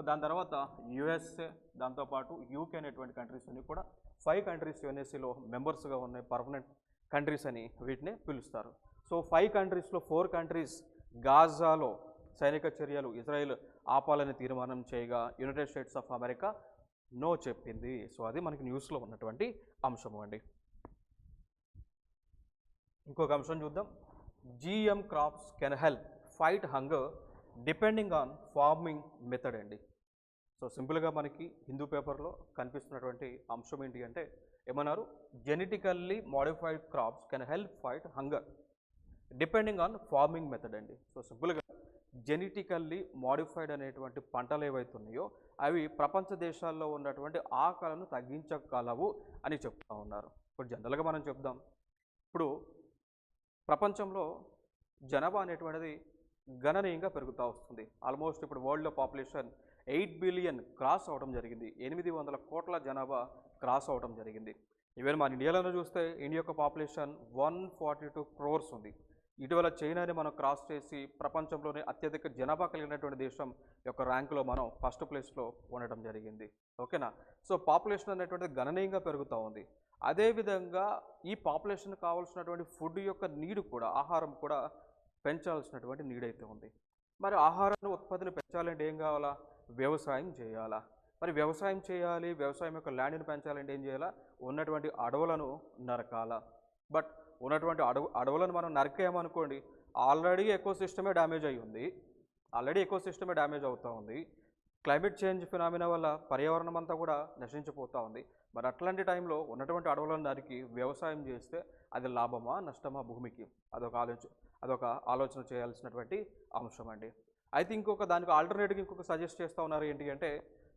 Speaker 1: దాని తర్వాత యుఎస్ఏ, దాంతోపాటు యూకే అనేటువంటి కంట్రీస్ అన్ని కూడా 5 కంట్రీస్ యుఎన్ఎస్సిలో మెంబర్స్గా ఉన్నాయి, పర్మనెంట్ కంట్రీస్ అని వీటిని పిలుస్తారు. సో 5 కంట్రీస్లో 4 కంట్రీస్ గాజాలో సైనిక చర్యలు ఇజ్రాయెల్ ఆపాలని తీర్మానం చేయగా United States of America no చెప్పింది. సో అది మనకి న్యూస్లో ఉన్నటువంటి అంశం అండి. ఇంకొక అంశం చూద్దాం. GM crops can help fight hunger depending on farming method అండి. సో సింపుల్గా మనకి హిందూ పేపర్లో కనిపిస్తున్నటువంటి అంశం ఏంటి అంటే ఏమన్నారు, genetically modified crops can help fight hunger depending on farming method అండి. సో సింపుల్గా జెనెటికల్లీ మోడిఫైడ్ అనేటువంటి పంటలు ఏవైతే ఉన్నాయో అవి ప్రపంచ దేశాల్లో ఉన్నటువంటి ఆకలిని తగ్గించగలవు అని చెప్తా ఉన్నారు. ఇప్పుడు జనరల్గా మనం చెప్దాం, ఇప్పుడు ప్రపంచంలో జనాభా అనేటువంటిది గణనీయంగా పెరుగుతూ వస్తుంది. ఆల్మోస్ట్ ఇప్పుడు వరల్డ్లో పాపులేషన్ 8 బిలియన్ క్రాస్ అవడం జరిగింది, 800 కోట్ల జనాభా క్రాస్ అవడం జరిగింది. ఈవెన్ మన ఇండియాలో చూస్తే ఇండియా యొక్క పాపులేషన్ 142 crores ఉంది. ఇటీవల చైనాని మనం క్రాస్ చేసి ప్రపంచంలోనే అత్యధిక జనాభా కలిగినటువంటి దేశం యొక్క ర్యాంకులో మనం ఫస్ట్ ప్లేస్లో ఉండటం జరిగింది. ఓకేనా? సో పాపులేషన్ అనేటువంటిది గణనీయంగా పెరుగుతూ ఉంది. అదేవిధంగా ఈ పాపులేషన్ కావాల్సినటువంటి ఫుడ్ యొక్క నీడ్ కూడా, ఆహారం కూడా పెంచాల్సినటువంటి నీడ్ అయితే ఉంది. మరి ఆహారాన్ని ఉత్పత్తిని పెంచాలంటే ఏం కావాలా, వ్యవసాయం చేయాలా. మరి వ్యవసాయం చేయాలి, వ్యవసాయం యొక్క ల్యాండ్ని పెంచాలంటే ఏం చేయాలా, ఉన్నటువంటి అడవులను నరకాల. బట్ ఉన్నటువంటి అడవులను మనం నరికేయమనుకోండి, ఆల్రెడీ ఎకోసిస్టమే డ్యామేజ్ అయ్యి ఉంది, ఎకోసిస్టమే డ్యామేజ్ అవుతూ ఉంది. క్లైమేట్ చేంజ్ ఫినామినా వల్ల పర్యావరణం అంతా కూడా నశించిపోతూ ఉంది. మరి అట్లాంటి టైంలో ఉన్నటువంటి అడవులను నరికి వ్యవసాయం చేస్తే అది లాభమా నష్టమా భూమికి, అదొక ఆలోచన చేయాల్సినటువంటి అంశం అండి. అయితే దానికి ఆల్టర్నేటివ్గా ఇంకొక సజెస్ట్ చేస్తూ ఉన్నారు ఏంటి అంటే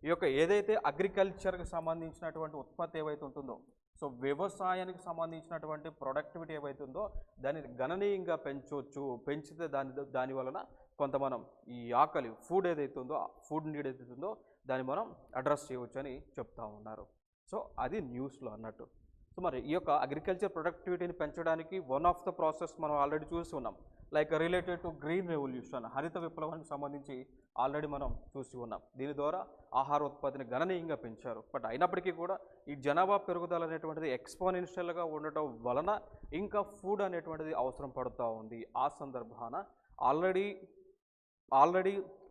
Speaker 1: ఈ యొక్క ఏదైతే అగ్రికల్చర్కి సంబంధించినటువంటి ఉత్పత్తి ఏవైతే ఉంటుందో, సో వ్యవసాయానికి సంబంధించినటువంటి ప్రొడక్టివిటీ ఏవైతే ఉందో దాన్ని గణనీయంగా పెంచవచ్చు. పెంచితే దాని వలన కొంత మనం ఈ ఆకలి ఫుడ్ ఏదైతే ఉందో, ఫుడ్ నీడ్ ఏదైతే ఉందో దాన్ని మనం అడ్రస్ చేయవచ్చు అని చెప్తా ఉన్నారు. సో అది న్యూస్లో అన్నట్టు. సో మరి ఈ యొక్క అగ్రికల్చర్ ప్రొడక్టివిటీని పెంచడానికి వన్ ఆఫ్ ద ప్రాసెస్ మనం ఆల్రెడీ చూసి ఉన్నాం. Like related to green revolution, హరిత విప్లవానికి సంబంధించి ఆల్రెడీ మనం చూసి ఉన్నాం. దీని ద్వారా ఆహార ఉత్పత్తిని గణనీయంగా పెంచారు. బట్ అయినప్పటికీ కూడా ఈ జనాభా పెరుగుదల అనేటువంటిది ఎక్స్పోనెన్షియల్గా ఉండటం వలన ఇంకా ఫుడ్ అనేటువంటిది అవసరం పడుతూ ఉంది. ఆ సందర్భాన ఆల్రెడీ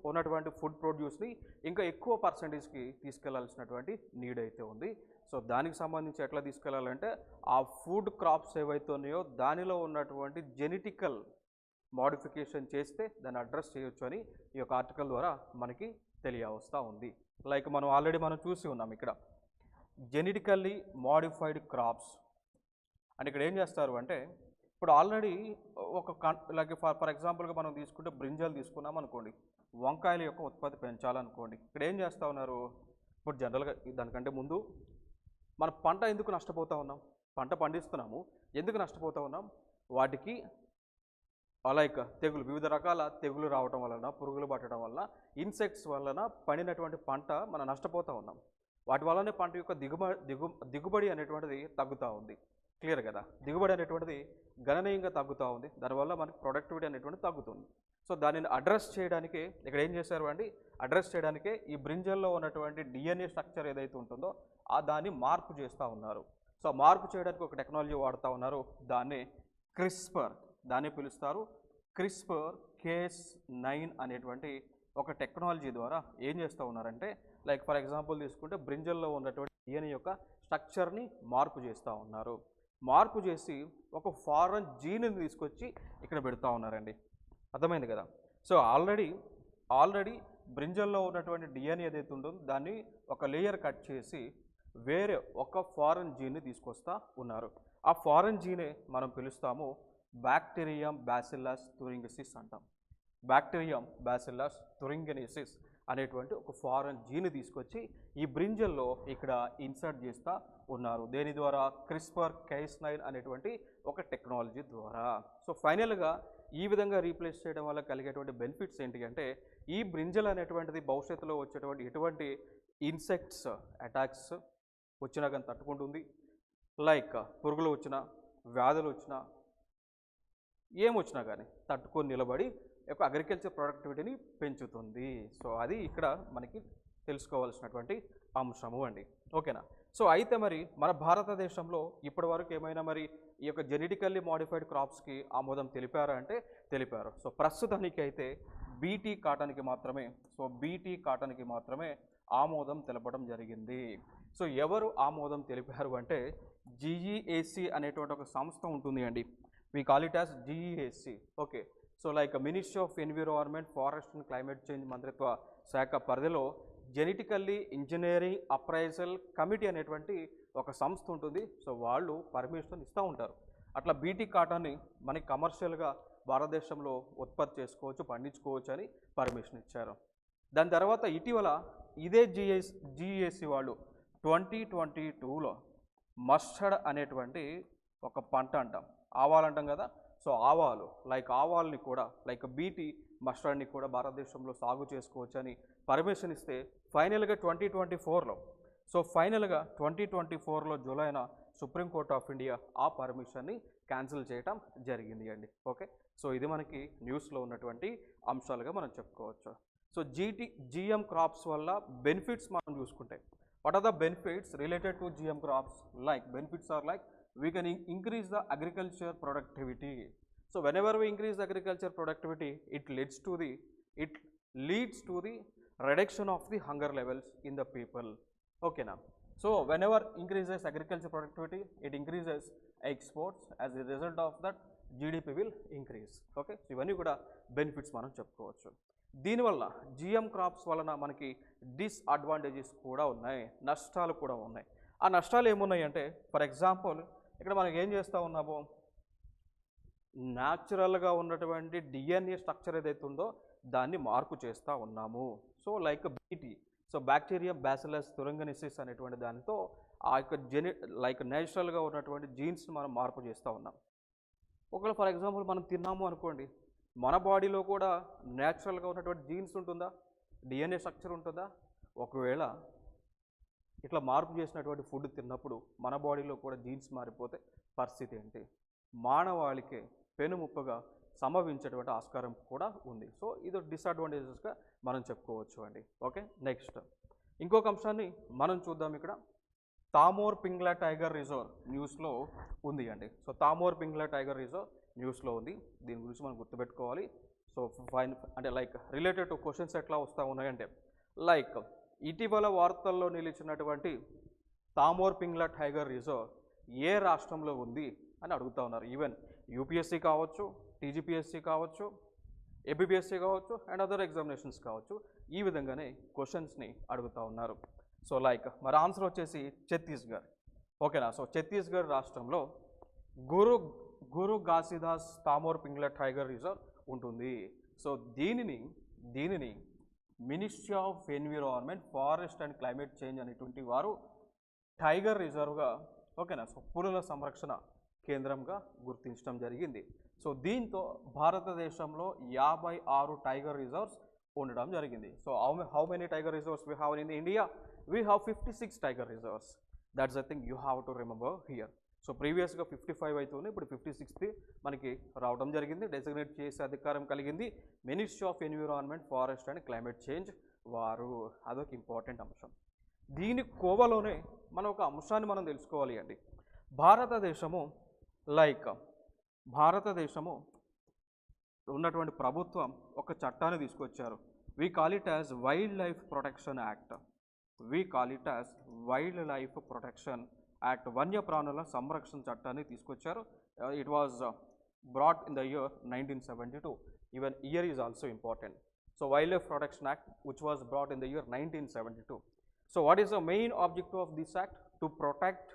Speaker 1: ఉన్నటువంటి ఫుడ్ ప్రొడ్యూస్ని ఇంకా ఎక్కువ పర్సంటేజ్కి తీసుకెళ్లాల్సినటువంటి నీడ్ అయితే ఉంది. సో దానికి సంబంధించి ఎట్లా తీసుకెళ్లాలంటే ఆ ఫుడ్ క్రాప్స్ ఏవైతే ఉన్నాయో దానిలో ఉన్నటువంటి జెనెటికల్ మోడిఫికేషన్ చేస్తే దాన్ని అడ్రస్ చేయొచ్చు అని ఈ యొక్క ఆర్టికల్ ద్వారా మనకి తెలియవస్తూ ఉంది. లైక్ మనం చూసి ఉన్నాం ఇక్కడ జెనెటికల్లీ మోడిఫైడ్ క్రాప్స్ అంటే ఇక్కడ ఏం చేస్తారు అంటే ఇప్పుడు ఆల్రెడీ లైక్ ఫర్ ఎగ్జాంపుల్గా మనం తీసుకుంటే బ్రింజాలు తీసుకున్నాం అనుకోండి, వంకాయల యొక్క ఉత్పత్తి పెంచాలనుకోండి. ఇక్కడ ఏం చేస్తూ ఉన్నారు, ఇప్పుడు జనరల్గా దానికంటే ముందు మన పంట ఎందుకు నష్టపోతూ ఉన్నాం, పంట పండిస్తున్నాము ఎందుకు నష్టపోతూ ఉన్నాం, వాటికి లైక్ వివిధ రకాల తెగులు రావటం వలన, పురుగులు పట్టడం వలన, ఇన్సెక్ట్స్ వలన పండినటువంటి పంట మనం నష్టపోతూ ఉన్నాం. వాటి వల్లనే పంట యొక్క దిగుబడి అనేటువంటిది తగ్గుతూ ఉంది. క్లియర్ కదా, దిగుబడి అనేటువంటిది గణనీయంగా తగ్గుతూ ఉంది. దానివల్ల మనకి ప్రొడక్టివిటీ అనేటువంటిది తగ్గుతుంది. సో దానిని అడ్రస్ చేయడానికే ఇక్కడ ఏం చేశారు అండి, అడ్రస్ చేయడానికే ఈ బ్రింజల్లో ఉన్నటువంటి డిఎన్ఏ స్ట్రక్చర్ ఏదైతే ఉంటుందో దాన్ని మార్పు చేస్తూ ఉన్నారు. సో మార్పు చేయడానికి ఒక టెక్నాలజీ వాడుతూ ఉన్నారు, దాన్ని క్రిస్పర్, దాన్ని పిలుస్తారు క్రిస్పర్ Cas9 అనేటువంటి ఒక టెక్నాలజీ ద్వారా ఏం చేస్తూ ఉన్నారంటే లైక్ ఫర్ ఎగ్జాంపుల్ తీసుకుంటే బ్రింజల్లో ఉన్నటువంటి డిఎన్ఏ యొక్క స్ట్రక్చర్ని మార్పు చేస్తూ ఉన్నారు. మార్పు చేసి ఒక ఫారెన్ జీన్ని తీసుకొచ్చి ఇక్కడ పెడతా ఉన్నారండి. అర్థమైంది కదా. సో ఆల్రెడీ బ్రింజల్లో ఉన్నటువంటి డిఎన్ఏ ఏదైతే ఉంటుందో దాన్ని ఒక లేయర్ కట్ చేసి వేరే ఒక ఫారెన్ జీన్ని తీసుకొస్తా ఉన్నారు. ఆ ఫారెన్ జీనే మనం పిలుస్తాము బ్యాక్టీరియం బ్యాసిల్లస్ తురింగిసిస్ అంటాం. బ్యాక్టీరియం బ్యాసిల్లస్ తురింగిసిస్ అనేటువంటి ఒక ఫారెన్ జీని తీసుకొచ్చి ఈ బ్రింజల్లో ఇక్కడ ఇన్సర్ట్ చేస్తూ ఉన్నారు. దేని ద్వారా, క్రిస్పర్ Cas9 అనేటువంటి ఒక టెక్నాలజీ ద్వారా. సో ఫైనల్గా ఈ విధంగా రీప్లేస్ చేయడం వల్ల కలిగేటువంటి బెనిఫిట్స్ ఏంటి అంటే ఈ బ్రింజల్ అనేటువంటిది భవిష్యత్తులో వచ్చేటువంటి ఎటువంటి ఇన్సెక్ట్స్ అటాక్స్ వచ్చినా కానీ తట్టుకుంటుంది. లైక్ పురుగులు వచ్చినా, వ్యాధులు వచ్చినా, ఏమొచ్చినా కానీ తట్టుకొని నిలబడి యొక్క అగ్రికల్చర్ ప్రొడక్టివిటీని పెంచుతుంది. సో అది ఇక్కడ మనకి తెలుసుకోవాల్సినటువంటి అంశము అండి. ఓకేనా. సో అయితే మరి మన భారతదేశంలో ఇప్పటి వరకు ఏమైనా మరి ఈ యొక్క జెనెటికల్లీ మోడిఫైడ్ క్రాప్స్కి ఆమోదం తెలిపారా అంటే తెలిపారు. సో ప్రస్తుతానికి అయితే బీటీ కాటన్కి మాత్రమే ఆమోదం తెలపడం జరిగింది. సో ఎవరు ఆమోదం తెలిపారు అంటే GEAC అనేటువంటి ఒక సంస్థ ఉంటుంది అండి. We call it as GEAC. Okay. So like ministry of environment, forest and climate change మంత్రిత్వ శాఖ పరిధిలో జెనెటికల్లీ ఇంజనీరింగ్ అప్రైజల్ కమిటీ అనేటువంటి ఒక సంస్థ ఉంటుంది. సో వాళ్ళు పర్మిషన్ ఇస్తూ ఉంటారు. అట్లా బీటీ కాటన్ని మనకి కమర్షియల్గా భారతదేశంలో ఉత్పత్తి చేసుకోవచ్చు, పండించుకోవచ్చు అని పర్మిషన్ ఇచ్చారు. దాని తర్వాత ఇటీవల ఇదే GEAC వాళ్ళు 2022లో మస్టర్డ్ అనేటువంటి ఒక పంట అంటాం, ఆవాలు అంటాం కదా. సో ఆవాల్ని కూడా లైక్ బీటీ మస్టర్డ్ని కూడా భారతదేశంలో సాగు చేసుకోవచ్చు అని పర్మిషన్ ఇస్తే ఫైనల్గా 2024లో జూలైన సుప్రీంకోర్ట్ ఆఫ్ ఇండియా ఆ పర్మిషన్ని క్యాన్సిల్ చేయటం జరిగింది అండి. ఓకే. సో ఇది మనకి న్యూస్లో ఉన్నటువంటి అంశాలుగా మనం చెప్పుకోవచ్చు. సో GM క్రాప్స్ వల్ల బెనిఫిట్స్ మనం చూసుకుంటే what are the benefits related to GM crops? Like benefits are like we can increase the agriculture productivity. So whenever we increase the agriculture productivity, it leads to the reduction of the hunger levels in the people. Okay now. So whenever increases agriculture productivity, it increases exports. As a result of that, GDP will increase. Okay. So ఇవన్నీ కూడా బెనిఫిట్స్ మనం చెప్పుకోవచ్చు. దీనివల్ల GM క్రాప్స్ వలన మనకి డిస్అడ్వాంటేజెస్ కూడా ఉన్నాయి, నష్టాలు కూడా ఉన్నాయి. ఆ నష్టాలు ఏమున్నాయి అంటే ఫర్ ఎగ్జాంపుల్ ఇక్కడ మనకి ఏం చేస్తూ ఉన్నాము, న్యాచురల్గా ఉన్నటువంటి డిఎన్ఏ స్ట్రక్చర్ ఏదైతే ఉందో దాన్ని మార్పు చేస్తూ ఉన్నాము. So like BT, so so bacteria bacillus thuringiensis అనేటువంటి దానితో ఆ యొక్క లైక్ నేచురల్గా ఉన్నటువంటి జీన్స్ని మనం మార్పు చేస్తూ ఉన్నాం. ఒకవేళ ఫర్ ఎగ్జాంపుల్ మనం తిన్నాము అనుకోండి, మన బాడీలో కూడా న్యాచురల్గా ఉన్నటువంటి జీన్స్ ఉంటుందా, డిఎన్ఏ స్ట్రక్చర్ ఉంటుందా? ఒకవేళ ఇట్లా మార్పు చేసినటువంటి ఫుడ్ తిన్నప్పుడు మన బాడీలో కూడా జీన్స్ మారిపోతే పరిస్థితి ఏంటి? మానవాళికే పెనుముప్పుగా సంభవించేటువంటి ఆస్కారం కూడా ఉంది. సో ఇది డిసడ్వాంటేజెస్గా మనం చెప్పుకోవచ్చు అండి. ఓకే, నెక్స్ట్ ఇంకొక అంశాన్ని మనం చూద్దాం. ఇక్కడ తామోర్ పింగ్లా టైగర్ రిజర్వ్ న్యూస్లో ఉంది అండి. సో తామోర్ పింగ్లా టైగర్ రిజర్వ్ న్యూస్లో ఉంది. దీని గురించి మనం గుర్తుపెట్టుకోవాలి. సో అంటే లైక్ రిలేటెడ్ టు క్వశ్చన్స్ ఎట్లా వస్తూ ఉన్నాయంటే, లైక్ ఇటీవల వార్తల్లో నిలిచినటువంటి తామోర్ పింగ్లా టైగర్ రిజర్వ్ ఏ రాష్ట్రంలో ఉంది అని అడుగుతూ ఉన్నారు. ఈవెన్ యూపీఎస్సీ కావచ్చు, టీజీపీఎస్సీ కావచ్చు, ఏబిపిఎస్సీ కావచ్చు అండ్ అదర్ ఎగ్జామినేషన్స్ కావచ్చు, ఈ విధంగానే క్వశ్చన్స్ని అడుగుతూ ఉన్నారు. సో లైక్ మరి ఆన్సర్ వచ్చేసి ఛత్తీస్గఢ్. ఓకేనా? సో ఛత్తీస్గఢ్ రాష్ట్రంలో గురు ఘాసీదాస్ తామోర్ పింగ్లా టైగర్ రిజర్వ్ ఉంటుంది. సో దీనిని ministry of environment, forest and climate change అనేటువంటి వారు టైగర్ రిజర్వ్గా, ఓకేనా, సో పులుల సంరక్షణ కేంద్రంగా గుర్తించడం జరిగింది. సో దీంతో భారతదేశంలో 56 టైగర్ రిజర్వ్స్ ఉండడం జరిగింది. So how many tiger reserves we have in India? We have 56 tiger reserves. That's the thing you have to remember here. So ప్రీవియస్గా 55 అవుతుంది, ఇప్పుడు 56th మనకి రావడం జరిగింది. డెసిగ్నేట్ చేసే అధికారం కలిగింది ministry of environment, forest and climate change వారు. అదొక ఇంపార్టెంట్ అంశం. దీని కోవలోనే మనం ఒక అంశాన్ని మనం తెలుసుకోవాలి అండి. భారతదేశము ఉన్నటువంటి ప్రభుత్వం ఒక చట్టాన్ని తీసుకొచ్చారు. We call it as wild life protection act. వన్యప్రాణుల సంరక్షణ చట్టాన్ని తీసుకొచ్చారు. It was brought in the year 1972. Even year is also important. So wild life protection act which was brought in the year 1972. So what is the main objective of this act? To protect,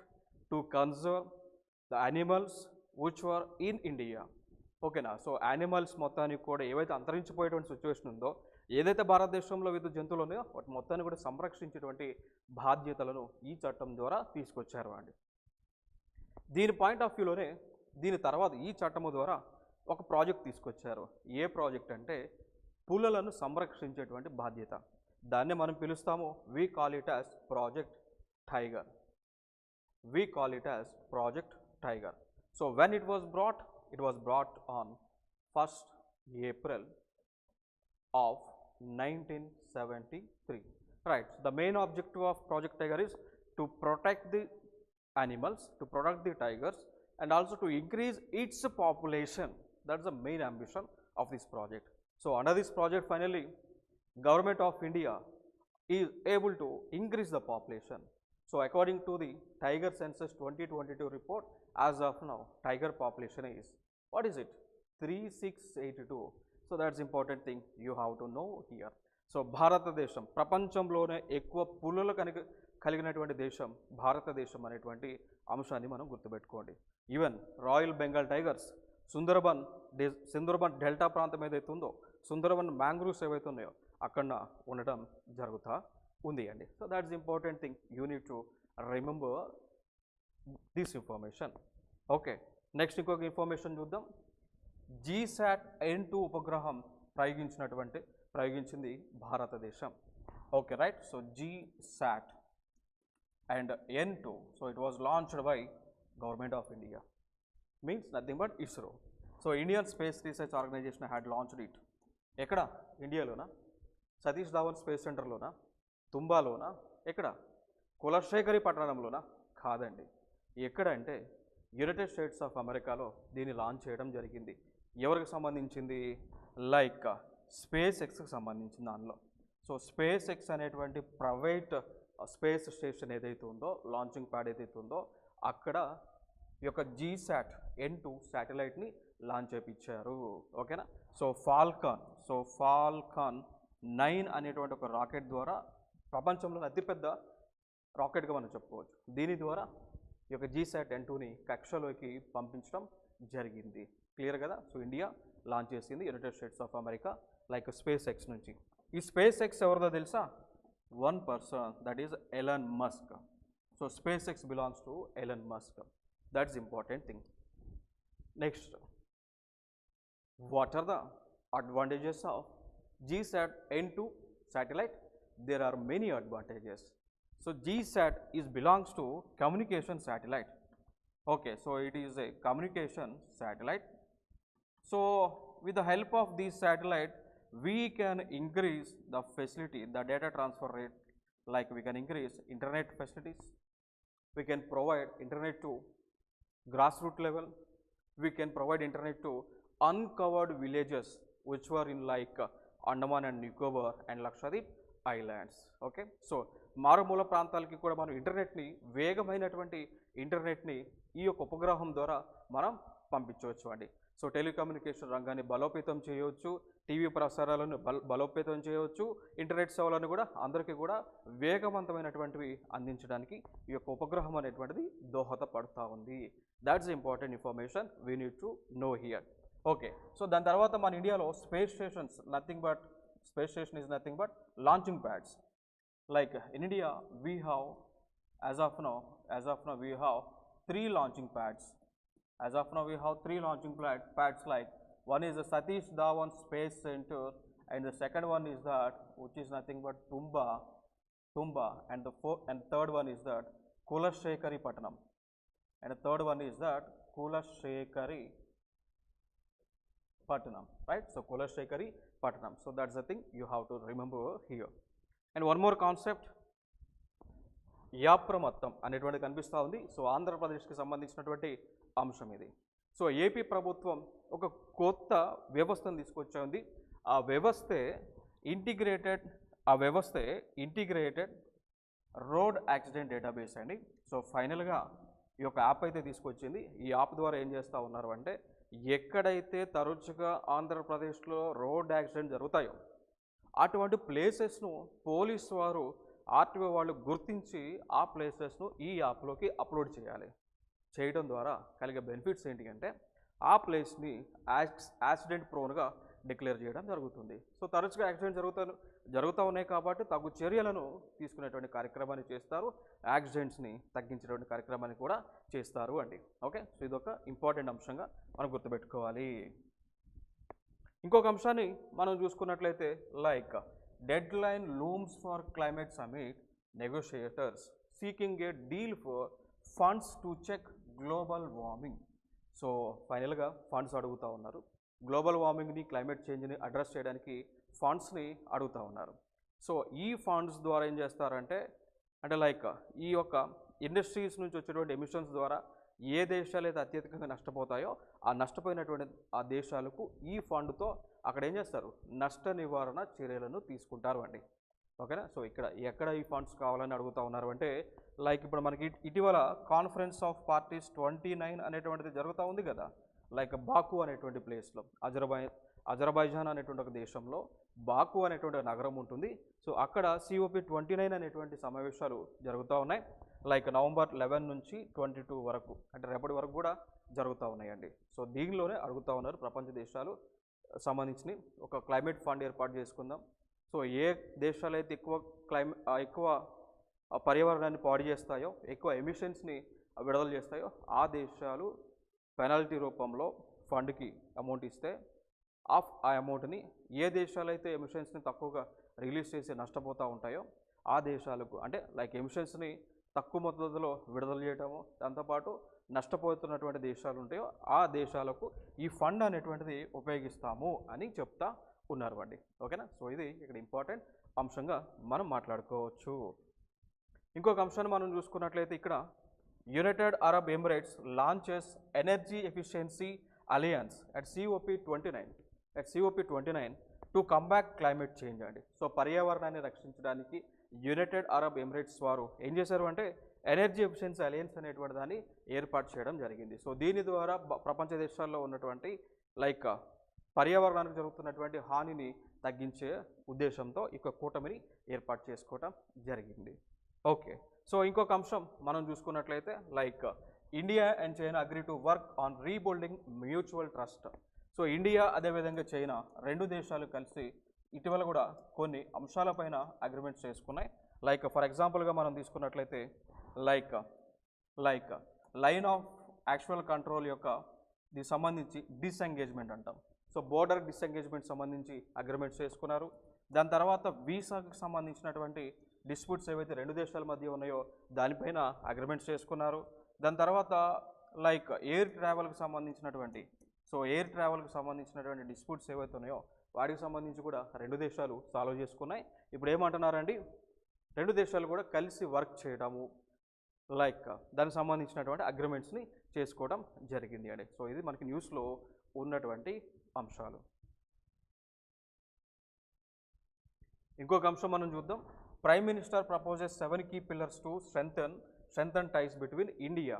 Speaker 1: to conserve the animals which were in India. ఓకేనా? సో యానిమల్స్ మొత్తానికి కూడా ఏవైతే అంతరించిపోయేటువంటి సిచ్యువేషన్ ఉందో, ఏదైతే భారతదేశంలో వివిధ జంతువులు ఉన్నాయో వాటి మొత్తాన్ని కూడా సంరక్షించేటువంటి బాధ్యతలను ఈ చట్టం ద్వారా తీసుకొచ్చారు అండి. దీని పాయింట్ ఆఫ్ వ్యూలోనే దీని తర్వాత ఈ చట్టము ద్వారా ఒక ప్రాజెక్ట్ తీసుకొచ్చారు. ఏ ప్రాజెక్ట్ అంటే పులులను సంరక్షించేటువంటి బాధ్యత. దాన్ని మనం పిలుస్తాము, we call it as project tiger. So when it was brought on 1st April of 1973. Right. So the main objective of Project Tiger is to protect the animals, to protect the tigers, and also to increase its population. That's the main ambition of this project. So under this project, finally, Government of India is able to increase the population. So according to the Tiger Census 2022 report, as of now, tiger population is, what is it? 3682. So that's important thing you have to know here. So భారతదేశం ప్రపంచంలోనే ఎక్కువ పులులు కలిగినటువంటి దేశం భారతదేశం అనేటువంటి అంశాన్ని మనం గుర్తుపెట్టుకోండి. Even royal Bengal tigers Sundarban delta ప్రాంతం ఏదైతే ఉందో, సుందర్బన్ మ్యాంగ్రూవ్స్ ఏవైతే ఉన్నాయో అక్కడ ఉండటం జరుగుతూ ఉంది అండి. So that's important thing you need to remember this information. Okay, next ఇంకొక ఇన్ఫర్మేషన్ చూద్దాం. GSAT-N2 ఉపగ్రహం ప్రయోగించింది భారతదేశం. Okay, right. So GSAT and N2, so it was launched by Government of India, means nothing but ISRO. So Indian Space Research Organization had launched it. ఎక్కడ? ఇండియాలోనా? సతీష్ ధావన్ స్పేస్ సెంటర్లోనా? తుంబాలోనా? ఎక్కడ? కులశేఖరి పట్టణంలోనా? కాదండి. ఎక్కడ అంటే యునైటెడ్ స్టేట్స్ ఆఫ్ అమెరికాలో దీన్ని లాంచ్ చేయడం జరిగింది. ఎవరికి సంబంధించింది? లైక్ స్పేస్ ఎక్స్కి సంబంధించిన దానిలో. సో స్పేస్ ఎక్స్ అనేటువంటి ప్రైవేట్ స్పేస్ స్టేషన్ ఏదైతే ఉందో, లాంచింగ్ ప్యాడ్ ఏదైతే ఉందో, అక్కడ ఈ యొక్క GSAT-N2 శాటిలైట్ని లాంచ్ చేయించారు. ఓకేనా? సో ఫాల్కాన్ 9 అనేటువంటి ఒక రాకెట్ ద్వారా, ప్రపంచంలో అతిపెద్ద రాకెట్గా మనం చెప్పుకోవచ్చు, దీని ద్వారా ఈ యొక్క GSAT-N2ని కక్షలోకి పంపించడం జరిగింది. క్లియర్ కదా? సో ఇండియా లాంచ్ చేసింది United States of America like space X నుంచి. ఈ స్పేస్ ఎక్స్ ఎవరిదో తెలుసా? one person, that is Elon Musk. So SpaceX belongs to Elon Musk. That's important thing. Next, what are the advantages of GSAT N2 satellite? There are many advantages. So GSAT is belongs to communication satellite. Okay, so it is a communication satellite. So with the help of this satellite, we can increase the facility, the data transfer rate, like we can increase internet facilities, we can provide internet to grassroots level, we can provide internet to uncovered villages which were in like Andaman and Nicobar and Lakshadweep islands. Okay, so మారుమూల ప్రాంతాలకి కూడా మనం ఇంటర్నెట్ని వేగమైనటువంటి ఇంటర్నెట్ని ఈ యొక్క ఉపగ్రహం ద్వారా మనం పంపించవచ్చు అండి. సో టెలికమ్యూనికేషన్ రంగాన్ని బలోపేతం చేయవచ్చు, టీవీ ప్రసారాలను బలోపేతం చేయవచ్చు, ఇంటర్నెట్ సేవలను కూడా అందరికీ కూడా వేగవంతమైనటువంటివి అందించడానికి ఈ యొక్క ఉపగ్రహం అనేటువంటిది దోహదపడుతూ ఉంది. That's important information we need to know here. Okay, so దాని తర్వాత మన ఇండియాలో space stations space station is nothing but launching pads. Like in India, we have as of now we have 3 launching pads. As of now we have 3 launching pads, like one is the Satish Dhawan Space Center, and the second one is that which is nothing but Tumba, and the third one is that Kulashekari Pattanam, and the third one is that Kulashekari Pattanam, right? So Kulashekari Pattanam. So that's the thing you have to remember here. And one more concept, యాప్రమత్తం అనేటువంటి కనిపిస్తూ ఉంది. సో ఆంధ్రప్రదేశ్కి సంబంధించినటువంటి అంశం ఇది. సో ఏపీ ప్రభుత్వం ఒక కొత్త వ్యవస్థను తీసుకొచ్చింది. ఆ వ్యవస్థే ఇంటిగ్రేటెడ్ రోడ్ యాక్సిడెంట్ డేటాబేస్ అండి. సో ఫైనల్గా ఈ యొక్క యాప్ అయితే తీసుకొచ్చింది. ఈ యాప్ ద్వారా ఏం చేస్తూ ఉన్నారు అంటే, ఎక్కడైతే తరచుగా ఆంధ్రప్రదేశ్లో రోడ్ యాక్సిడెంట్ జరుగుతాయో అటువంటి ప్లేసెస్ను పోలీస్ వారు, ఆర్టీఓ వాళ్ళు గుర్తించి ఆ ప్లేసెస్ను ఈ యాప్లోకి అప్లోడ్ చేయాలి. చేయడం ద్వారా కలిగే బెనిఫిట్స్ ఏంటి అంటే, ఆ ప్లేస్ని యాక్సిడెంట్ ప్రోన్గా డిక్లేర్ చేయడం జరుగుతుంది. సో తరచుగా యాక్సిడెంట్ జరుగుతూ ఉన్నాయి కాబట్టి తగు చర్యలను తీసుకునేటువంటి కార్యక్రమాన్ని చేస్తారు, యాక్సిడెంట్స్ని తగ్గించేటువంటి కార్యక్రమాన్ని కూడా చేస్తారు అండి. ఓకే, సో ఇదొక ఇంపార్టెంట్ అంశంగా మనం గుర్తుపెట్టుకోవాలి. ఇంకొక అంశాన్ని మనం చూసుకున్నట్లయితే, like deadline looms for climate summit, negotiators seeking a deal for funds to check global warming. So ఫైనల్గా ఫండ్స్ అడుగుతూ ఉన్నారు. గ్లోబల్ వార్మింగ్ని, క్లైమేట్ చేంజ్ని అడ్రస్ చేయడానికి ఫండ్స్ని అడుగుతూ ఉన్నారు. సో ఈ ఫండ్స్ ద్వారా ఏం చేస్తారంటే, లైక్ ఈ యొక్క ఇండస్ట్రీస్ నుంచి వచ్చేటువంటి ఎమిషన్స్ ద్వారా ఏ దేశాలు అయితే అత్యధికంగా నష్టపోతాయో ఆ నష్టపోయినటువంటి ఆ దేశాలకు ఈ ఫండ్తో అక్కడ ఏం చేస్తారు, నష్ట నివారణ చర్యలను తీసుకుంటారు అండి. ఓకేనా. సో ఎక్కడ ఈ ఫండ్స్ కావాలని అడుగుతూ ఉన్నారు అంటే, లైక్ ఇప్పుడు మనకి ఇటీవల కాన్ఫరెన్స్ ఆఫ్ పార్టీస్ 29 అనేటువంటిది జరుగుతూ ఉంది కదా, లైక్ బాకు అనేటువంటి ప్లేస్లో, అజర్బైజాన్ అనేటువంటి ఒక దేశంలో బాకు అనేటువంటి నగరం ఉంటుంది. సో అక్కడ COP29 అనేటువంటి సమావేశాలు జరుగుతూ ఉన్నాయి. లైక్ నవంబర్ 11 నుంచి 22 వరకు, అంటే రేపటి వరకు కూడా జరుగుతూ ఉన్నాయండి. సో దీనిలోనే అడుగుతూ ఉన్నారు ప్రపంచ దేశాలు సంబంధించి ఒక క్లైమేట్ ఫండ్ ఏర్పాటు చేసుకుందాం. సో ఏ దేశాలు అయితే ఎక్కువ పర్యావరణాన్ని పాడు చేస్తాయో, ఎక్కువ ఎమిషన్స్ని విడుదల చేస్తాయో ఆ దేశాలు పెనాల్టీ రూపంలో ఫండ్కి అమౌంట్ ఇస్తే, ఆ అమౌంట్ని ఏ దేశాలు అయితే ఎమిషన్స్ని తక్కువగా రిలీజ్ చేసి నష్టపోతూ ఉంటాయో ఆ దేశాలకు, అంటే లైక్ ఎమిషన్స్ని తక్కువ మొత్తంలో విడుదల చేయటము, దాంతోపాటు నష్టపోతున్నటువంటి దేశాలు ఉంటాయో ఆ దేశాలకు ఈ ఫండ్ అనేటువంటిది ఉపయోగిస్తాము అని చెప్తా ఉన్నారు అండి. ఓకేనా. సో ఇది ఇక్కడ ఇంపార్టెంట్ అంశంగా మనం మాట్లాడుకోవచ్చు. ఇంకొక అంశాన్ని మనం చూసుకున్నట్లయితే, ఇక్కడ United Arab Emirates launches energy efficiency alliance at COP29 to combat climate change అండి. సో పర్యావరణాన్ని రక్షించడానికి యునైటెడ్ అరబ్ ఎమిరేట్స్ వారు ఏం చేశారు అంటే, ఎనర్జీ ఎఫిషియన్సీ అలయన్స్ అనేటువంటి దాన్ని ఏర్పాటు చేయడం జరిగింది. సో దీని ద్వారా ప్రపంచ దేశాల్లో ఉన్నటువంటి లైక్ పర్యావరణానికి జరుగుతున్నటువంటి హానిని తగ్గించే ఉద్దేశంతో ఈ కూటమిని ఏర్పాటు చేసుకోవడం జరిగింది. ఓకే, సో ఇంకొక అంశం మనం చూసుకున్నట్లయితే, like India and China agree to work on rebuilding mutual trust. So India అదేవిధంగా చైనా రెండు దేశాలు కలిసి ఇటీవల కూడా కొన్ని అంశాలపైన అగ్రిమెంట్స్ చేసుకున్నాయి. లైక్ ఫర్ ఎగ్జాంపుల్గా మనం తీసుకున్నట్లయితే like like line of actual control యొక్క దీనికి సంబంధించి డిసెంగేజ్మెంట్ అంటాం. సో బోర్డర్ డిసెంగేజ్మెంట్ సంబంధించి అగ్రిమెంట్స్ చేసుకున్నారు. దాని తర్వాత వీసాకి సంబంధించినటువంటి డిస్ప్యూట్స్ ఏవైతే రెండు దేశాల మధ్య ఉన్నాయో దానిపైన అగ్రిమెంట్స్ చేసుకున్నారు. దాని తర్వాత లైక్ ఎయిర్ ట్రావెల్కి సంబంధించినటువంటి డిస్ప్యూట్స్ ఏవైతే ఉన్నాయో వాటికి సంబంధించి కూడా రెండు దేశాలు సాల్వ్ చేసుకున్నాయి. ఇప్పుడు ఏమంటున్నారండి, రెండు దేశాలు కూడా కలిసి వర్క్ చేయడము లైక్ దానికి సంబంధించినటువంటి అగ్రిమెంట్స్ని చేసుకోవడం జరిగింది అండి. సో ఇది మనకి న్యూస్లో ఉన్నటువంటి అంశాలు. ఇంకొక అంశం మనం చూద్దాం. Prime minister proposes 7 key pillars to strengthen ties between India.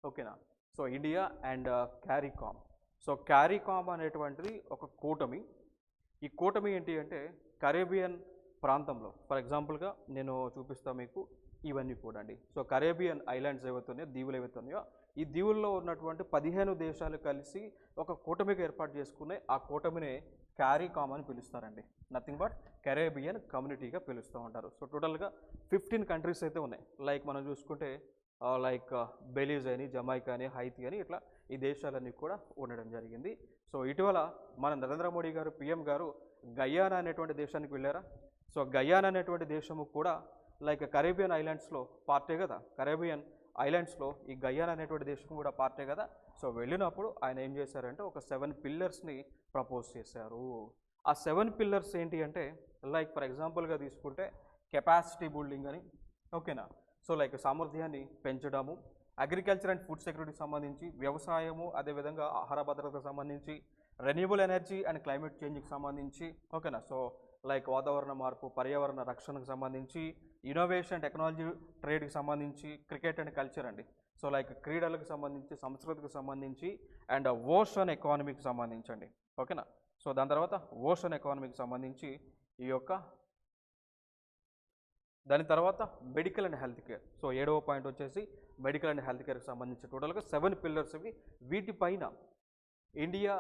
Speaker 1: ఓకేనా. So India and CARICOM. So CARICOM అనేటువంటిది ఒక కూటమి. ఈ కూటమి ఏంటి అంటే కరేబియన్ ప్రాంతంలో, ఫర్ ఎగ్జాంపుల్గా నేను చూపిస్తాను మీకు ఇవన్నీ కూడా అండి. సో కరేబియన్ ఐలాండ్స్ ఏవైతే ఉన్నాయో, దీవులు ఏవైతే ఉన్నాయో, ఈ దీవుల్లో ఉన్నటువంటి 15 దేశాలు కలిసి ఒక కూటమిగా ఏర్పాటు చేసుకునే ఆ కూటమినే క్యారీకామ్ అని పిలుస్తారండి. నథింగ్ బట్ కరేబియన్ కమ్యూనిటీగా పిలుస్తూ ఉంటారు. సో టోటల్గా 15 కంట్రీస్ అయితే ఉన్నాయి. లైక్ మనం చూసుకుంటే లైక్ బెలీజ్ అని, జమైకా అని, హైతీ అని, ఇట్లా ఈ దేశాలన్నీ కూడా ఉండడం జరిగింది. సో ఇటీవల మన నరేంద్ర మోడీ గారు పిఎం గారు గయానా అనేటువంటి దేశానికి వెళ్ళారా. సో గయానా అనేటువంటి దేశము కూడా లైక్ కరేబియన్ ఐలాండ్స్లో పార్టే కదా. కరేబియన్ ఐలాండ్స్లో ఈ గయానా అనేటువంటి దేశం కూడా పార్టే కదా. సో వెళ్ళినప్పుడు ఆయన ఏం చేశారంటే ఒక 7 పిల్లర్స్ని ప్రపోజ్ చేశారు. ఆ 7 పిల్లర్స్ ఏంటి అంటే లైక్ ఫర్ ఎగ్జాంపుల్గా తీసుకుంటే కెపాసిటీ బిల్డింగ్ అని, ఓకేనా. సో లైక్ సామర్థ్యాన్ని పెంచడము, అగ్రికల్చర్ అండ్ ఫుడ్ సెక్యూరిటీకి సంబంధించి, వ్యవసాయము, అదేవిధంగా ఆహార భద్రతకు సంబంధించి, రెన్యూబుల్ ఎనర్జీ అండ్ క్లైమేట్ చేంజ్కి సంబంధించి, ఓకేనా. సో లైక్ వాతావరణ మార్పు, పర్యావరణ రక్షణకు సంబంధించి, ఇన్నోవేషన్, టెక్నాలజీ, ట్రేడ్కి సంబంధించి, క్రికెట్ అండ్ కల్చర్ అండి. సో లైక్ క్రీడలకు సంబంధించి, సంస్కృతికి సంబంధించి, అండ్ ఓషన్ ఎకానమీకి సంబంధించండి, ఓకేనా. సో దాని తర్వాత ఓషన్ ఎకానమీకి సంబంధించి ఈ యొక్క, దాని తర్వాత medical and health care. So 7వ పాయింట్ వచ్చేసి మెడికల్ అండ్ హెల్త్ కేర్కి సంబంధించి టోటల్గా 7 పిల్లర్స్ ఇవి. వీటిపైన ఇండియా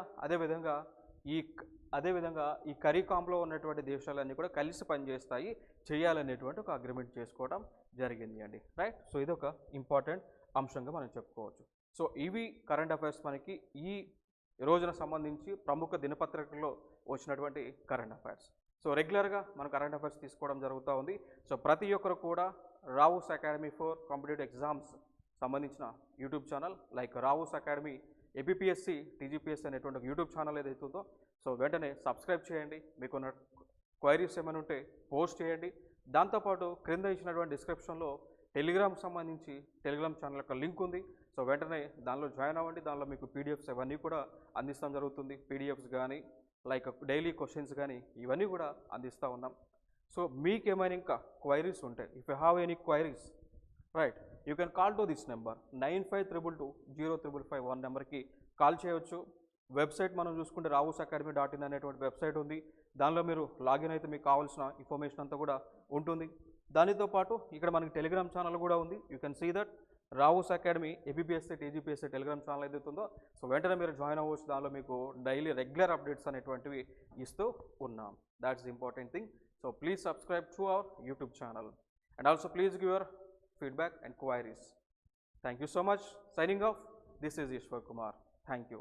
Speaker 1: అదేవిధంగా ఈ కరీకామ్లో ఉన్నటువంటి దేశాలన్నీ కూడా కలిసి పనిచేస్తాయి, చేయాలనేటువంటి ఒక అగ్రిమెంట్ చేసుకోవడం జరిగింది అండి. రైట్. సో ఇది ఒక ఇంపార్టెంట్ అంశంగా మనం చెప్పుకోవచ్చు. సో ఇవి కరెంట్ అఫైర్స్ మనకి ఈ రోజున సంబంధించి ప్రముఖ దినపత్రికల్లో వచ్చినటువంటి కరెంట్ అఫైర్స్. సో రెగ్యులర్గా మన కరెంట్ అఫైర్స్ తీసుకోవడం జరుగుతూ ఉంది. సో ప్రతి ఒక్కరు కూడా Rao's academy for competitive exams సంబంధించిన YouTube channel like Rao's academy APSC TGPSC అనేటువంటి ఒక యూట్యూబ్ ఛానల్ ఏదైతే ఉందో సో వెంటనే సబ్స్క్రైబ్ చేయండి. మీకున్న క్వైరీస్ ఏమైనా ఉంటే పోస్ట్ చేయండి. దాంతోపాటు క్రింద ఇచ్చినటువంటి డిస్క్రిప్షన్లో టెలిగ్రామ్ సంబంధించి టెలిగ్రామ్ ఛానల్ యొక్క లింక్ ఉంది. సో వెంటనే దానిలో జాయిన్ అవ్వండి. దానిలో మీకు పీడిఎఫ్స్ ఇవన్నీ కూడా అందిస్తాం జరుగుతుంది. పీడిఎఫ్స్ కానీ లైక్ డైలీ క్వశ్చన్స్ కానీ ఇవన్నీ కూడా అందిస్తూ ఉన్నాం. సో మీకు ఏమైనా ఇంకా క్వైరీస్ ఉంటే, if you have any queries, right, you can call to this number 95222055 నెంబర్కి కాల్ చేయవచ్చు. వెబ్సైట్ మనం చూసుకుంటే rawusacademy.in అనేటువంటి వెబ్సైట్ ఉంది. దానిలో మీరు లాగిన్ అయితే మీకు కావాల్సిన ఇన్ఫర్మేషన్ అంతా కూడా ఉంటుంది. దానితో పాటు ఇక్కడ మనకి టెలిగ్రామ్ ఛానల్ కూడా ఉంది. You can see that Rao's academy APSC TGPSC Telegram channel ఏదైతే ఉందో సో వెంటనే మీరు జాయిన్ అవ్వచ్చు. దానిలో మీకు డైలీ రెగ్యులర్ అప్డేట్స్ అనేటువంటివి ఇస్తూ ఉన్నాం. That's the important thing. So please subscribe to our YouTube channel and also please give your feedback and queries. Thank you so much. Signing off, this is Ishwar Kumar. Thank you.